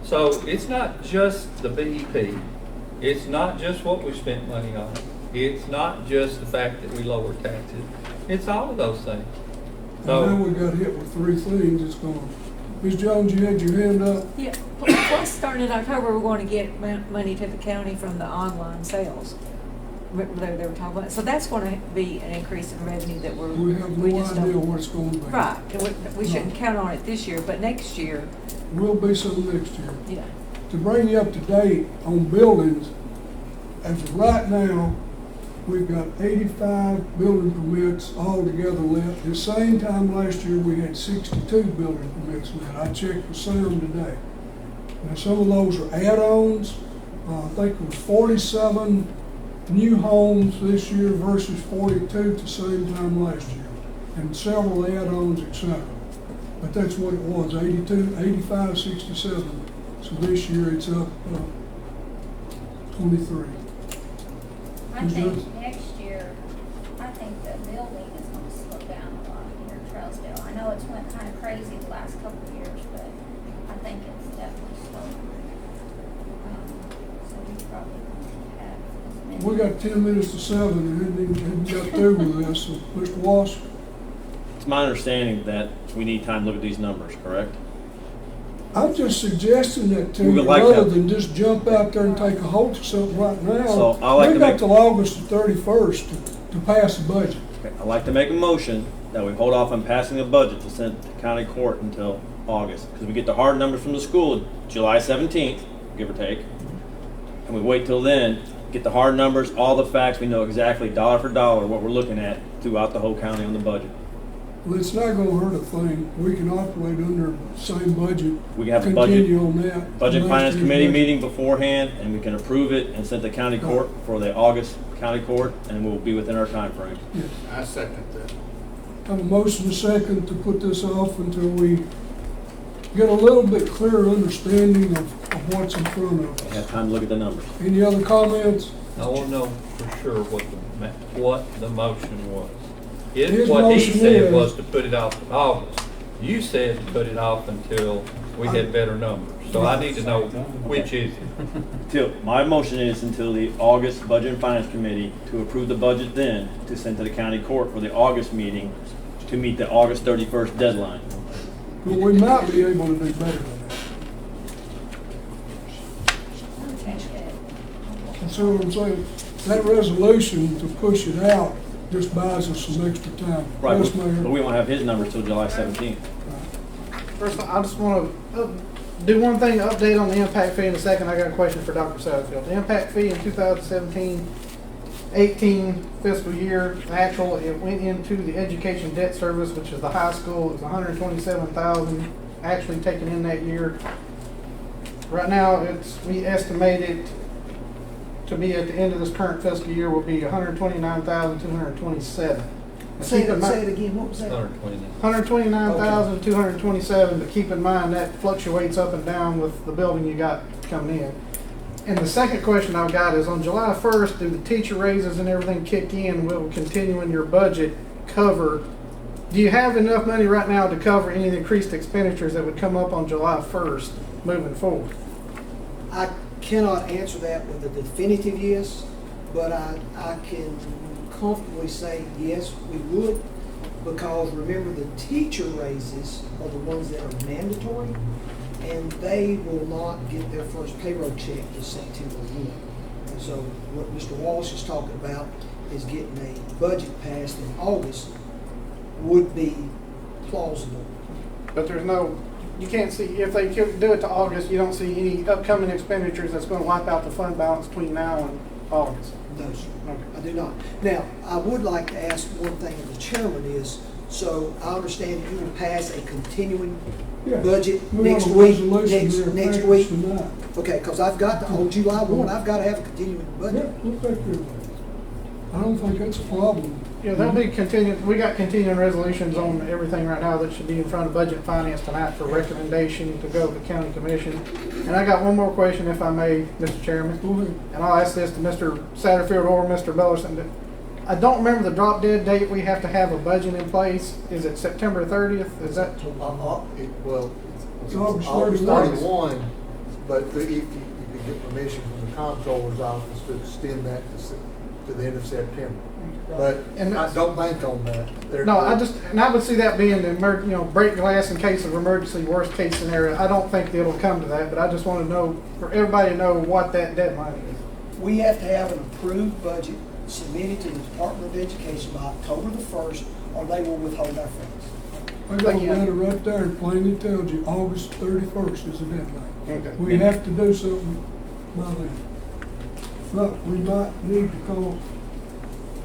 So it's not just the BEP. It's not just what we spent money on. It's not just the fact that we lowered taxes. It's all of those things. And now So, we got hit with three things. It's going, Ms. Jones, you had your hand up. Yeah, plus starting in October, we're going to get money to the county from the online sales. They were talking about, so that's going to be an increase in revenue that We have no just idea don't. what it's going to be. Right, and we shouldn't count on it this year, but next year, Will be some next year. yeah. To bring you up to date on buildings, as of right now, we've got 85 building permits altogether left. At the same time last year, we had 62 building permits left. I checked with Sam today. Now, some of those are add-ons. I think it was 47 new homes this year versus 42 at the same time last year. And several add-ons, etc. But that's what it was, 82, 85, 67. So this year it's up 23. I think next year, I think the building is gonna slow down a lot here in Trailsdale. I know it's went kind of crazy the last couple of years, but I think it's definitely slowing. So we probably won't have as many. We got 10 minutes to 7 and hadn't got through with this. So, Mr. Walsh, It's my understanding that we need time to look at these numbers, correct? I'm just suggesting that to We would you, like rather to- than just jump out there and take a hold of something right now. So, I like We to got make- till August the 31st to pass the budget. Okay, I'd like to make a motion that we hold off on passing the budget to send it to county court until August. Because we get the hard numbers from the school July 17th, give or take. And we wait till then, get the hard numbers, all the facts, we know exactly dollar for dollar what we're looking at throughout the whole county on the budget. Well, it's not gonna hurt a thing. We can operate under the same budget. We can have a budget, Continue on that. budget Last finance year's committee budget. meeting beforehand, and we can approve it and send it to county court for the August county court, and we'll be within our time frame. Yes. I second that. Have a motion and a second to put this off until we get a little bit clearer understanding of what's in front of We us. have time to look at the numbers. Any other comments? I want to know for sure what the motion was. His What he motion said is- was to put it off to August. You said to put it off until we had better numbers. So I need to know which is it. My motion is until the August Budget and Finance Committee to approve the budget then, to send to the county court for the August meeting to meet the August 31st deadline. But we might be able to do better than that. Okay, good. That's what I'm saying. That resolution to push it out just buys us some extra time. Right, Yes, but Mayor. we won't have his numbers till July 17th. First, I just want to do one thing, update on the impact fee in a second. I got a question for Dr. Satterfield. The impact fee in 2017-18 fiscal year, actual, it went into the education debt service, which is the high school. It was $127,000 actually taken in that year. Right now, we estimate it to be at the end of this current fiscal year will be $129,227. Say it again, what was that? 129. $129,227, but keep in mind that fluctuates up and down with the building you got coming in. And the second question I've got is on July 1st, do the teacher raises and everything kick in? Will continuing your budget cover? Do you have enough money right now to cover any increased expenditures that would come up on July 1st moving forward? I cannot answer that with a definitive yes, but I can comfortably say yes, we would, because remember the teacher raises are the ones that are mandatory, and they will not get their first payroll check till September 1. And so what Mr. Walsh is talking about is getting a budget passed in August would be plausible. But there's no, you can't see, if they do it to August, you don't see any upcoming expenditures that's going to wipe out the fund balance between now and August. No, sir. Okay. I do not. Now, I would like to ask one thing of the chairman is, So I understand that you will pass a continuing Yeah. budget We next want a week, resolution next, here next effective week. tonight. Okay, because I've got the, on July 1, I've got to have a continuing Yeah, budget. we'll take care of that. I don't think that's a problem. Yeah, there'll be continuing, we got continuing resolutions on everything right now that should be in front of Budget and Finance tonight for recommendation to go to the county commission. And I got one more question, if I may, Mr. Chairman. Go ahead. And I'll ask this to Mr. Satterfield or Mr. Bellerson. I don't remember the drop dead date we have to have a budget in place. Is it September 30th? Is that? Well, It's it's August August 31. 31, but if you could get permission from the comptroller's office to extend that to the end of September. But And I don't bank on that. No, and I would see that being the break glass in case of emergency, worst case scenario. I don't think it'll come to that, but I just want to know, for everybody to know what that deadline is. We have to have an approved budget submitted to the Department of Education by October the 1st, or they will withhold our funds. I got a letter right there, that plainly tells you August 31st is the deadline. Okay. We have to do something by then. Look, we might need to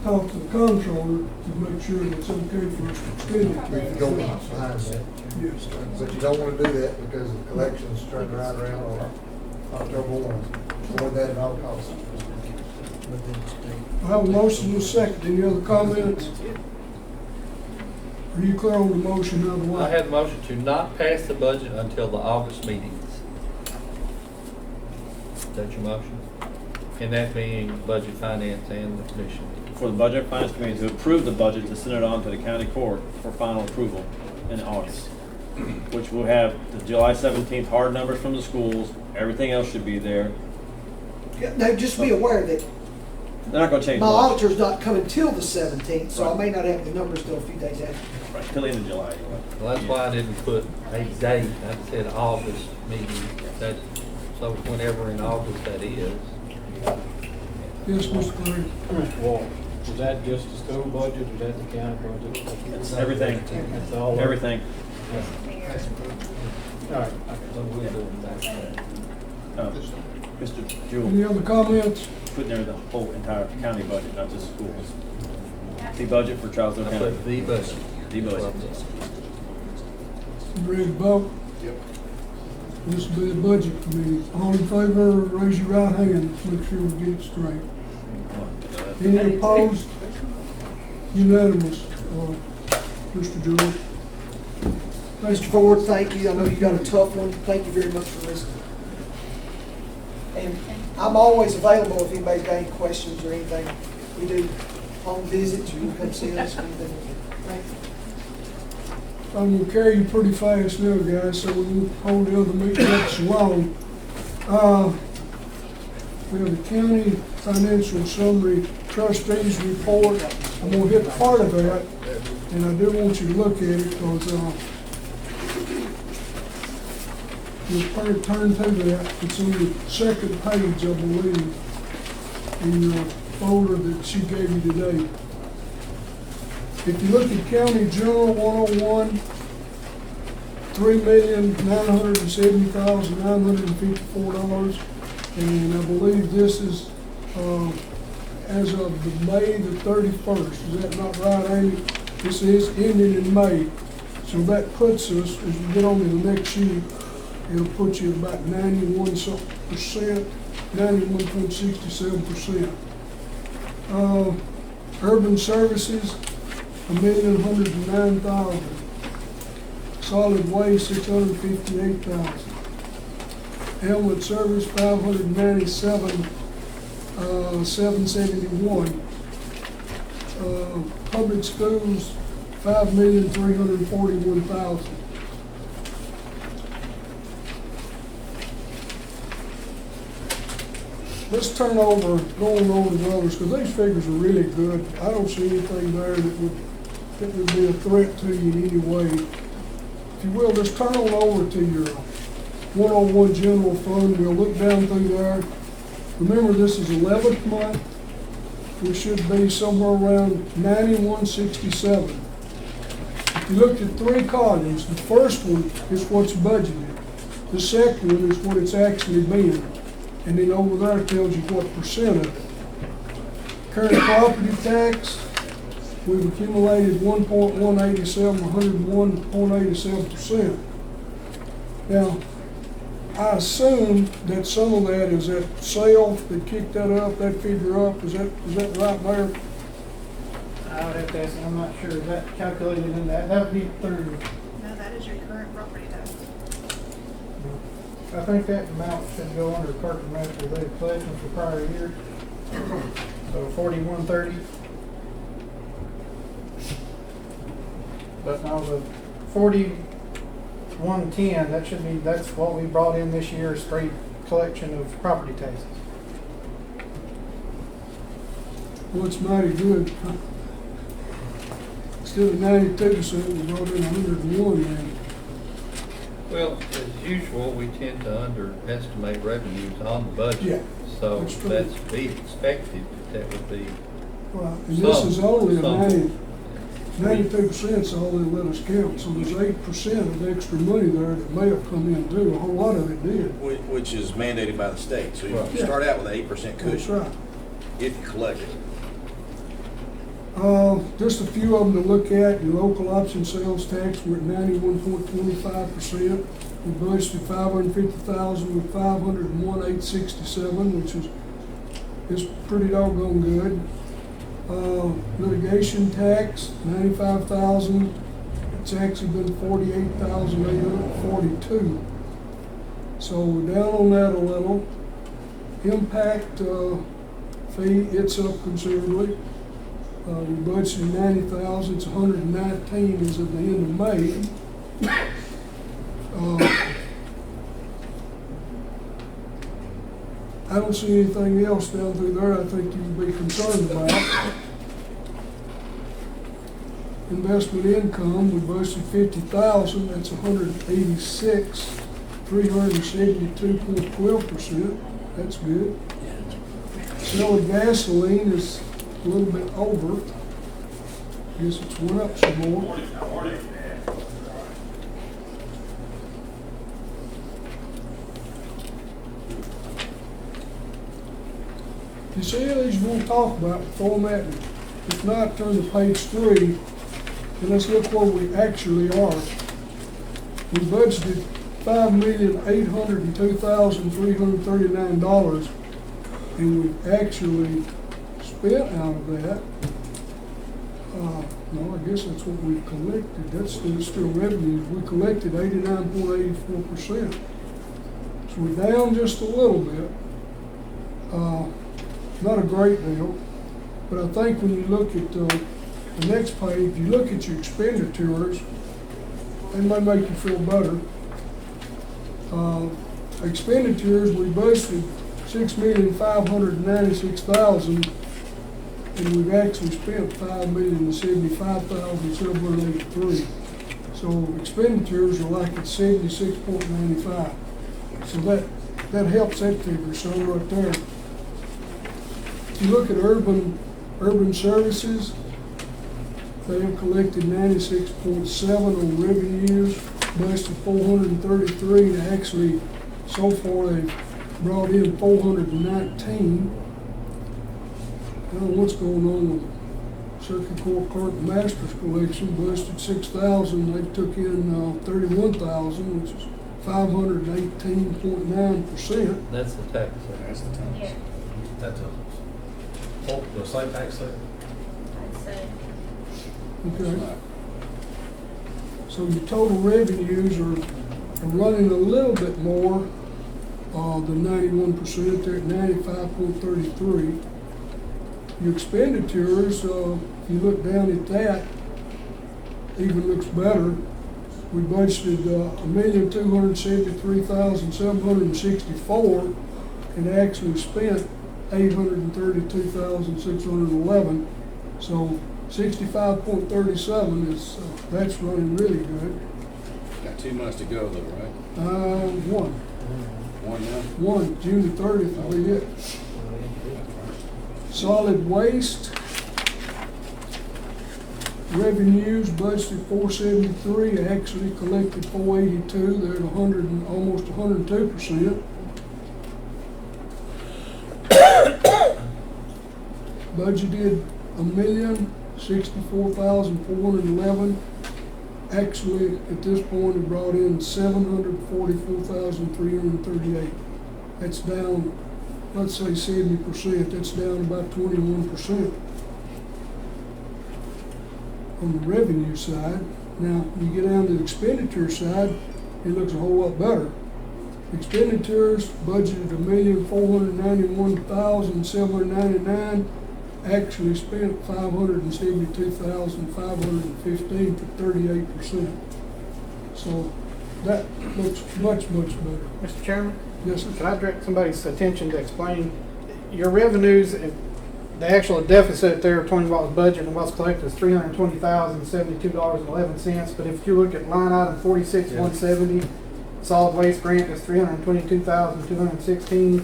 talk to the comptroller to make sure that it's okay for us to extend it. We can go behind that. Yes. But you don't want to do that because the collections turn right around on October 1. Avoid that at all costs. I have a motion and a second. Any other comments? Are you clear on the motion otherwise? I had a motion to not pass the budget until the August meetings. Is that your motion? And that being Budget, Finance, and the Commission. For the Budget and Finance Committee to approve the budget, to send it on to the county court for final approval in August, which will have the July 17th hard numbers from the schools. Everything else should be there. Yeah, now, just be aware that They're not going to change my much. auditor's not coming till the 17th, so I Right. may not have the numbers till a few days after. Right, till the end of July. Anyway. Well, that's why I didn't put a date. I said August meeting. That, so whenever in August that is. Yes, Mr. Green. Mr. Wall, is that just the school budget, or is that the county budget? It's everything. It's all of it? Everything. All right. So we'll do that. Mr. Any Jewell, other comments? putting there the whole entire county budget, not just schools. The budget for Charleston I County. put the budget. The budget. You ready to vote? Yep. This will be the budget committee. All in favor, raise your right hand. Make sure we get it straight. Any opposed? Unanimous. Mr. George. Mr. Ford, thank you. I know you got a tough one. Thank you very much for listening. And I'm always available if anybody's got any questions or anything. We do home visits, or you can come see us or anything. Thank you. I'm gonna carry you pretty fast now, guys, so we can hold the other meeting up so long. We have the county financial summary trustees report. I'm gonna hit part of that, and I do want you to look at it, because, you'll turn to that. It's on the second page, I believe, in your folder that she gave you today. If you look at County General 101, $3,970,954, and I believe this is as of the May the 31st. Is that not right, Amy? This is ending in May, so that puts us, as we get on to the next sheet, it'll put you about 91%, 91.67%. Urban Services, $1,109,000. Solid Waste, $658,000. Helmet Service, $597,771. Public Schools, $5,341,000. Let's turn over, going over the others, because these figures are really good. I don't see anything there that would be a threat to you in any way. If you will, just turn on over to your 101 general fund. We'll look down through there. Remember, this is 11th month. We should be somewhere around 9167. If you look at three columns, the first one is what's budgeted. The second one is what it's actually been. And then over there it tells you what percent of it. Current property tax we've accumulated 1.187%. Now, I assume that some of that is that sale that kicked that up, that figure up, is that right there? I would have to ask, I'm not sure, is that calculated in that? That would be through, No, that is your current property tax. I think that amount should go under clerk and master levy collections for prior year. So 4130. But now the 4110, that should be, that's what we brought in this year, straight collection of property taxes. Well, it's mighty good. Instead of 92%, we brought in 101 now. Well, as usual, we tend to underestimate revenues on the budget. Yeah, So that's true. that's to be expected, that would be Right, and this is only a some. 92% is all they let us count, so there's 8% of extra money there that may have come in too, a whole lot of it did. Which is mandated by the state, so you Right. start out with an 8% That's cushion right. if you collect it. Just a few of them to look at. Your local option sales tax, we're at 91.25%. We budgeted 550,000 with 501,867, which is pretty doggone good. Litigation tax, 95,000. It's actually been 48,842. So we're down on that a little. Impact fee, it's up considerably. We budgeted 90,000, it's 119 as of the end of May. I don't see anything else down through there I think you would be concerned about. Investment income, we budgeted 50,000, that's 186, 372.12%, that's good. Selling gasoline is a little bit over. Guess it's went up some more. You see any of these you want to talk about formatting? If not, turn to page 3 and let's look where we actually are. We budgeted $5,802,339 and we've actually spent out of that. No, I guess that's what we collected. That's still revenues. We collected 89.84%. So we're down just a little bit. Not a great deal, but I think when you look at the next page, you look at your expenditures, they may make you feel better. Expenditures, we budgeted $6,596,000, and we've actually spent $5,075,783. So expenditures are like at 76.95. So that helps that figure some right there. If you look at urban services, they have collected 96.7 on revenues, budgeted 433, and actually so far they've brought in 419. I don't know what's going on with Circuit Court Clerk and Master's collection, budgeted 6,000, they took in 31,000, which is 518.9%. That's the tax. That's the tax. Yeah, That's the same tax there. I'd say. Okay. So your total revenues are running a little bit more than 91%, they're at 95.33. Your expenditures, if you look down at that, even looks better. We budgeted $1,273,764 and actually spent $832,611. So 65.37 is, that's running really good. Got 2 months to go though, right? One, June the 30th will be it. Solid waste. Revenues budgeted 473, actually collected 482. They're at 100 and almost 102%. Budgeted $64,411. Actually, at this point, it brought in $744,338. That's down, let's say 70%, that's down about 21%. On the revenue side, now you get down to the expenditure side, it looks a whole lot better. Expenditures budgeted $1,491,799, actually spent $572,515 for 38%. So that looks much better. Mr. Chairman? Yes, sir. Can I direct somebody's attention to explain your revenues and the actual deficit there between what was budgeted and what's collected is $320,072.11. But if you look at line item 46,170, solid waste grant is $322,216.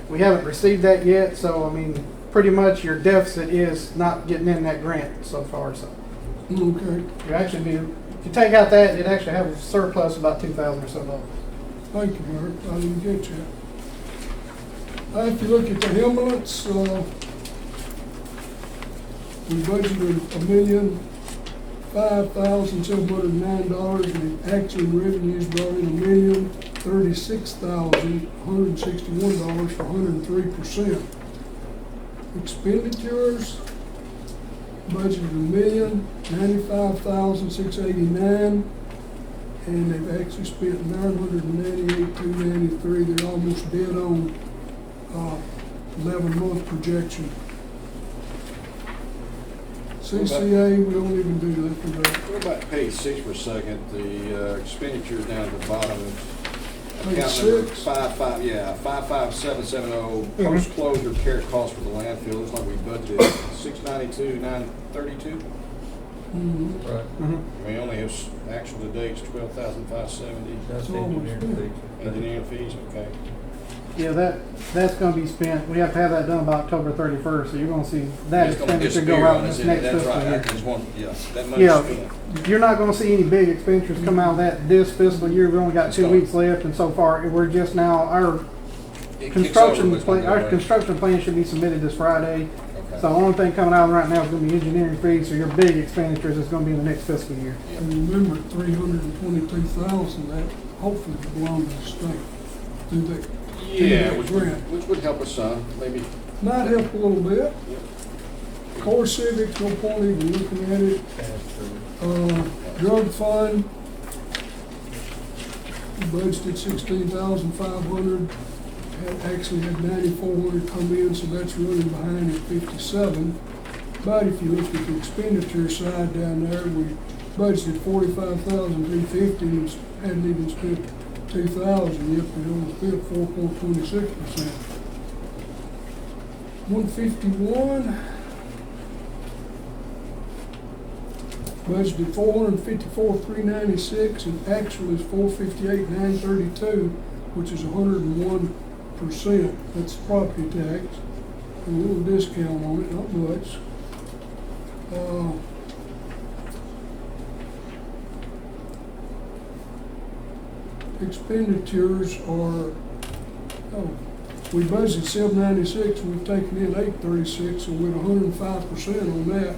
We haven't received that yet, so I mean, pretty much your deficit is not getting in that grant so far. So Okay, you actually be, if you take out that, you'd actually have a surplus of about $2,000 or so dollars. thank you, Bert, I didn't get you. If you look at the ambulance, we budgeted $1,005,709, and the actual revenues brought in $1,036,161 for 103%. Expenditures budgeted $1,095,689, and they've actually spent $998,293. They're almost dead on 11-month projection. CCA, we don't even do that today. What about page 6 for a second, the expenditures down at the bottom, Page account number 6? 55770, post-closure care costs for the landfill, looks like we budgeted $692,932. Right. We only have actual to date's $12,570. That's It's almost engineering there. fees. Engineering fees, okay. Yeah, that's going to be spent. We have to have that done by October 31st. So you're going to see that It's gonna expenditure disappear go out on us, this isn't it? next That's fiscal right, I year. just want, that money's Yeah, spent. you're not going to see any big expenditures come out of that this fiscal year. We've only got It's 2 gone. weeks left, and so far we're just now our It kicks construction over, it's gonna plan. go Our away. construction plan should be submitted this Friday. Okay. So the only thing coming out right now is going to be engineering fees. So your big expenditures is going to be in the next fiscal year. And remember, 322,000, that hopefully belongs to the state. Do they? Yeah, do that grant. which would help us some, maybe. Might help a little bit. Core Civics, no point even looking at it. Drug fund, budgeted 16,500. Actually had 9,400 come in, so that's running behind at 57. But if you look at the expenditure side down there, we budgeted 45,350 and hadn't even spent 2,000 yet. We only spent 4.26%. 151. Budgeted 454,396 and actual is 458,932, which is 101%. That's property tax. A little discount on it, not much. Expenditures are, we budgeted 796, we've taken in 836, so we're at 105% on that.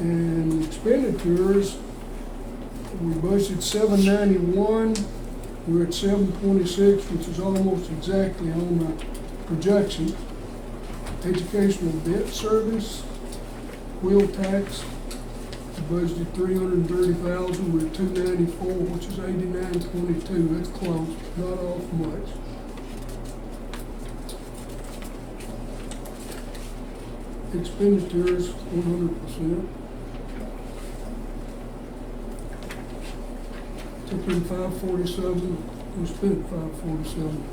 And expenditures, we budgeted 791, we're at 726, which is almost exactly on the projection. Educational debt service, wheel tax, we budgeted 330,000, we're at 294, which is 89.22. That's close, not off much. Expenditures 100%. Took in 547, we spent 547.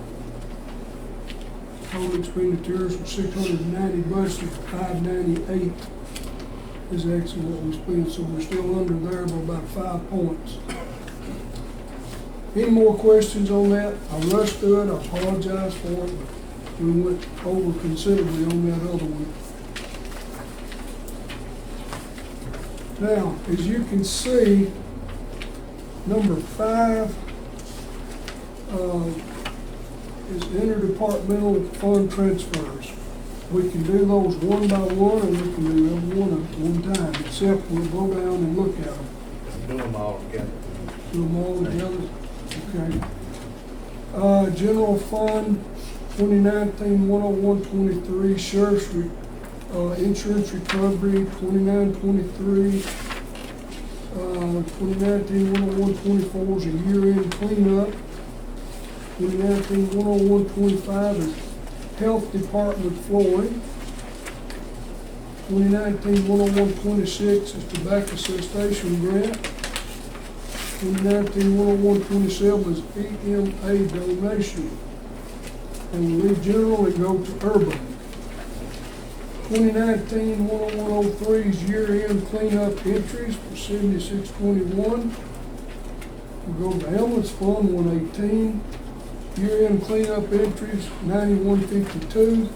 Total expenditures were 690, budgeted 598 is actually what we spent, so we're still under there by about 5 points. Any more questions on that? I rushed through it, I apologize for it, but we went over considerably on that other one. Now, as you can see, number 5 is interdepartmental fund transfers. We can do those one by one, and we can do them one at one time, except we'll go down and look at them. Do them all together. Do them all together? Okay. General Fund, 2019-101-23, Sheriff's Insurance Recovery, 29-23. 2019-101-24 is a year-end cleanup. 2019-101-25 is Health Department flooring. 2019-101-26 is Tobacco Cessation Grant. 2019-101-27 is EMA donation. And we leave general and go to urban. 2019-101-03 is year-end cleanup entries for 7621. We go to ambulance fund 118. Year-end cleanup entries 9152.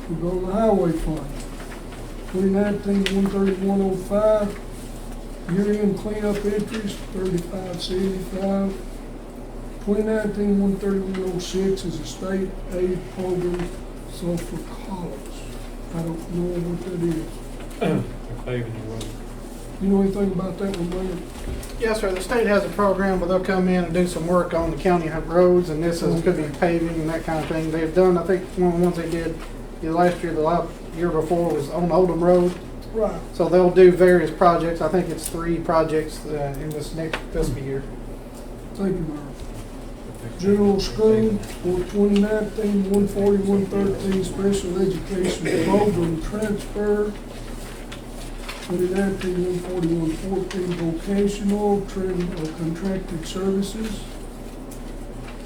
We go to the highway fund 2019-131-05. Year-end cleanup entries 3575. 2019-131-06 is a state aid program, Sulphur College. I don't know what that is. You know anything about that one, Mayor? Yes, sir. The state has a program where they'll come in and do some work on the county roads, and this is, could be paving and that kind of thing. They've done, I think, one of the ones they did last year, the year before was on Oldham Road. Right. So they'll do various projects. I think it's 3 projects in this next fiscal year. Thank you, Mayor. General School for 2019-140-113 Special Education Program Transfer. 2019-141-14 Vocational Contracted Services.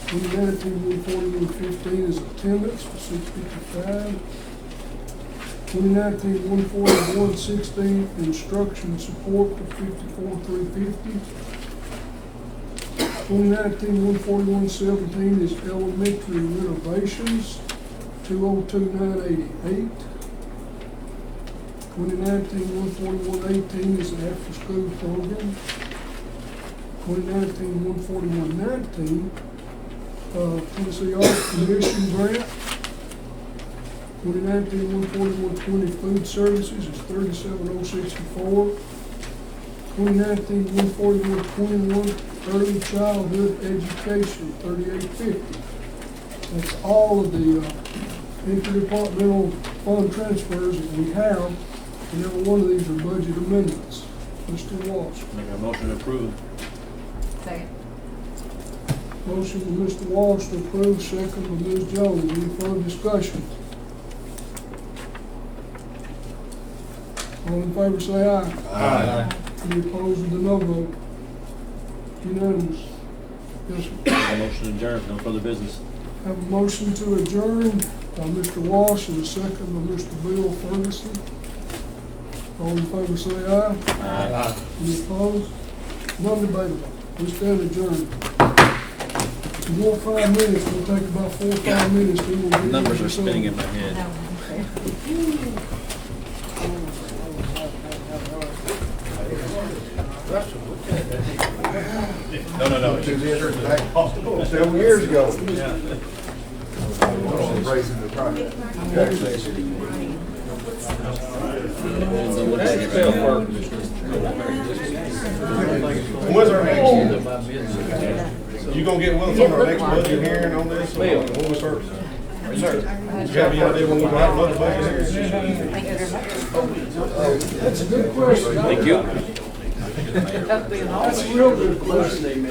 2019-141-15 is attendance for 655. 2019-141-16 Instruction Support for 54,350. 2019-141-17 is elementary renovations, 202,988. 2019-141-18 is an after-school program. 2019-141-19, Tennessee Arts Commission grant. 2019-141-20 food services is 37,064. 2019-141-21 early childhood education, 3850. That's all of the interdepartmental fund transfers that we have, and every one of these are budget amendments. Mr. Walsh. Make a motion to approve. Second. Motion by Mr. Walsh to approve, second by Ms. Jones. Any further discussion? All in favor say aye. Aye. Any opposed with a no vote? Unanimous. Yes, sir. Make a motion to adjourn, no further business. Have a motion to adjourn by Mr. Walsh and a second by Mr. Bill Ferguson. All in favor say aye. Aye. Any opposed? None debatable. We stand adjourned. More 5 minutes, we'll take about 4 or 5 minutes. Then we'll get Numbers into are spinning in some- my head. No. 7 years ago. Raising the project. When's our next? You gonna get with us on our next budget hearing on this? Or when we start? Yes, sir. You got any idea when we're gonna have another budget hearing? Thank you very much. That's a good question. Thank you. That's a real good question.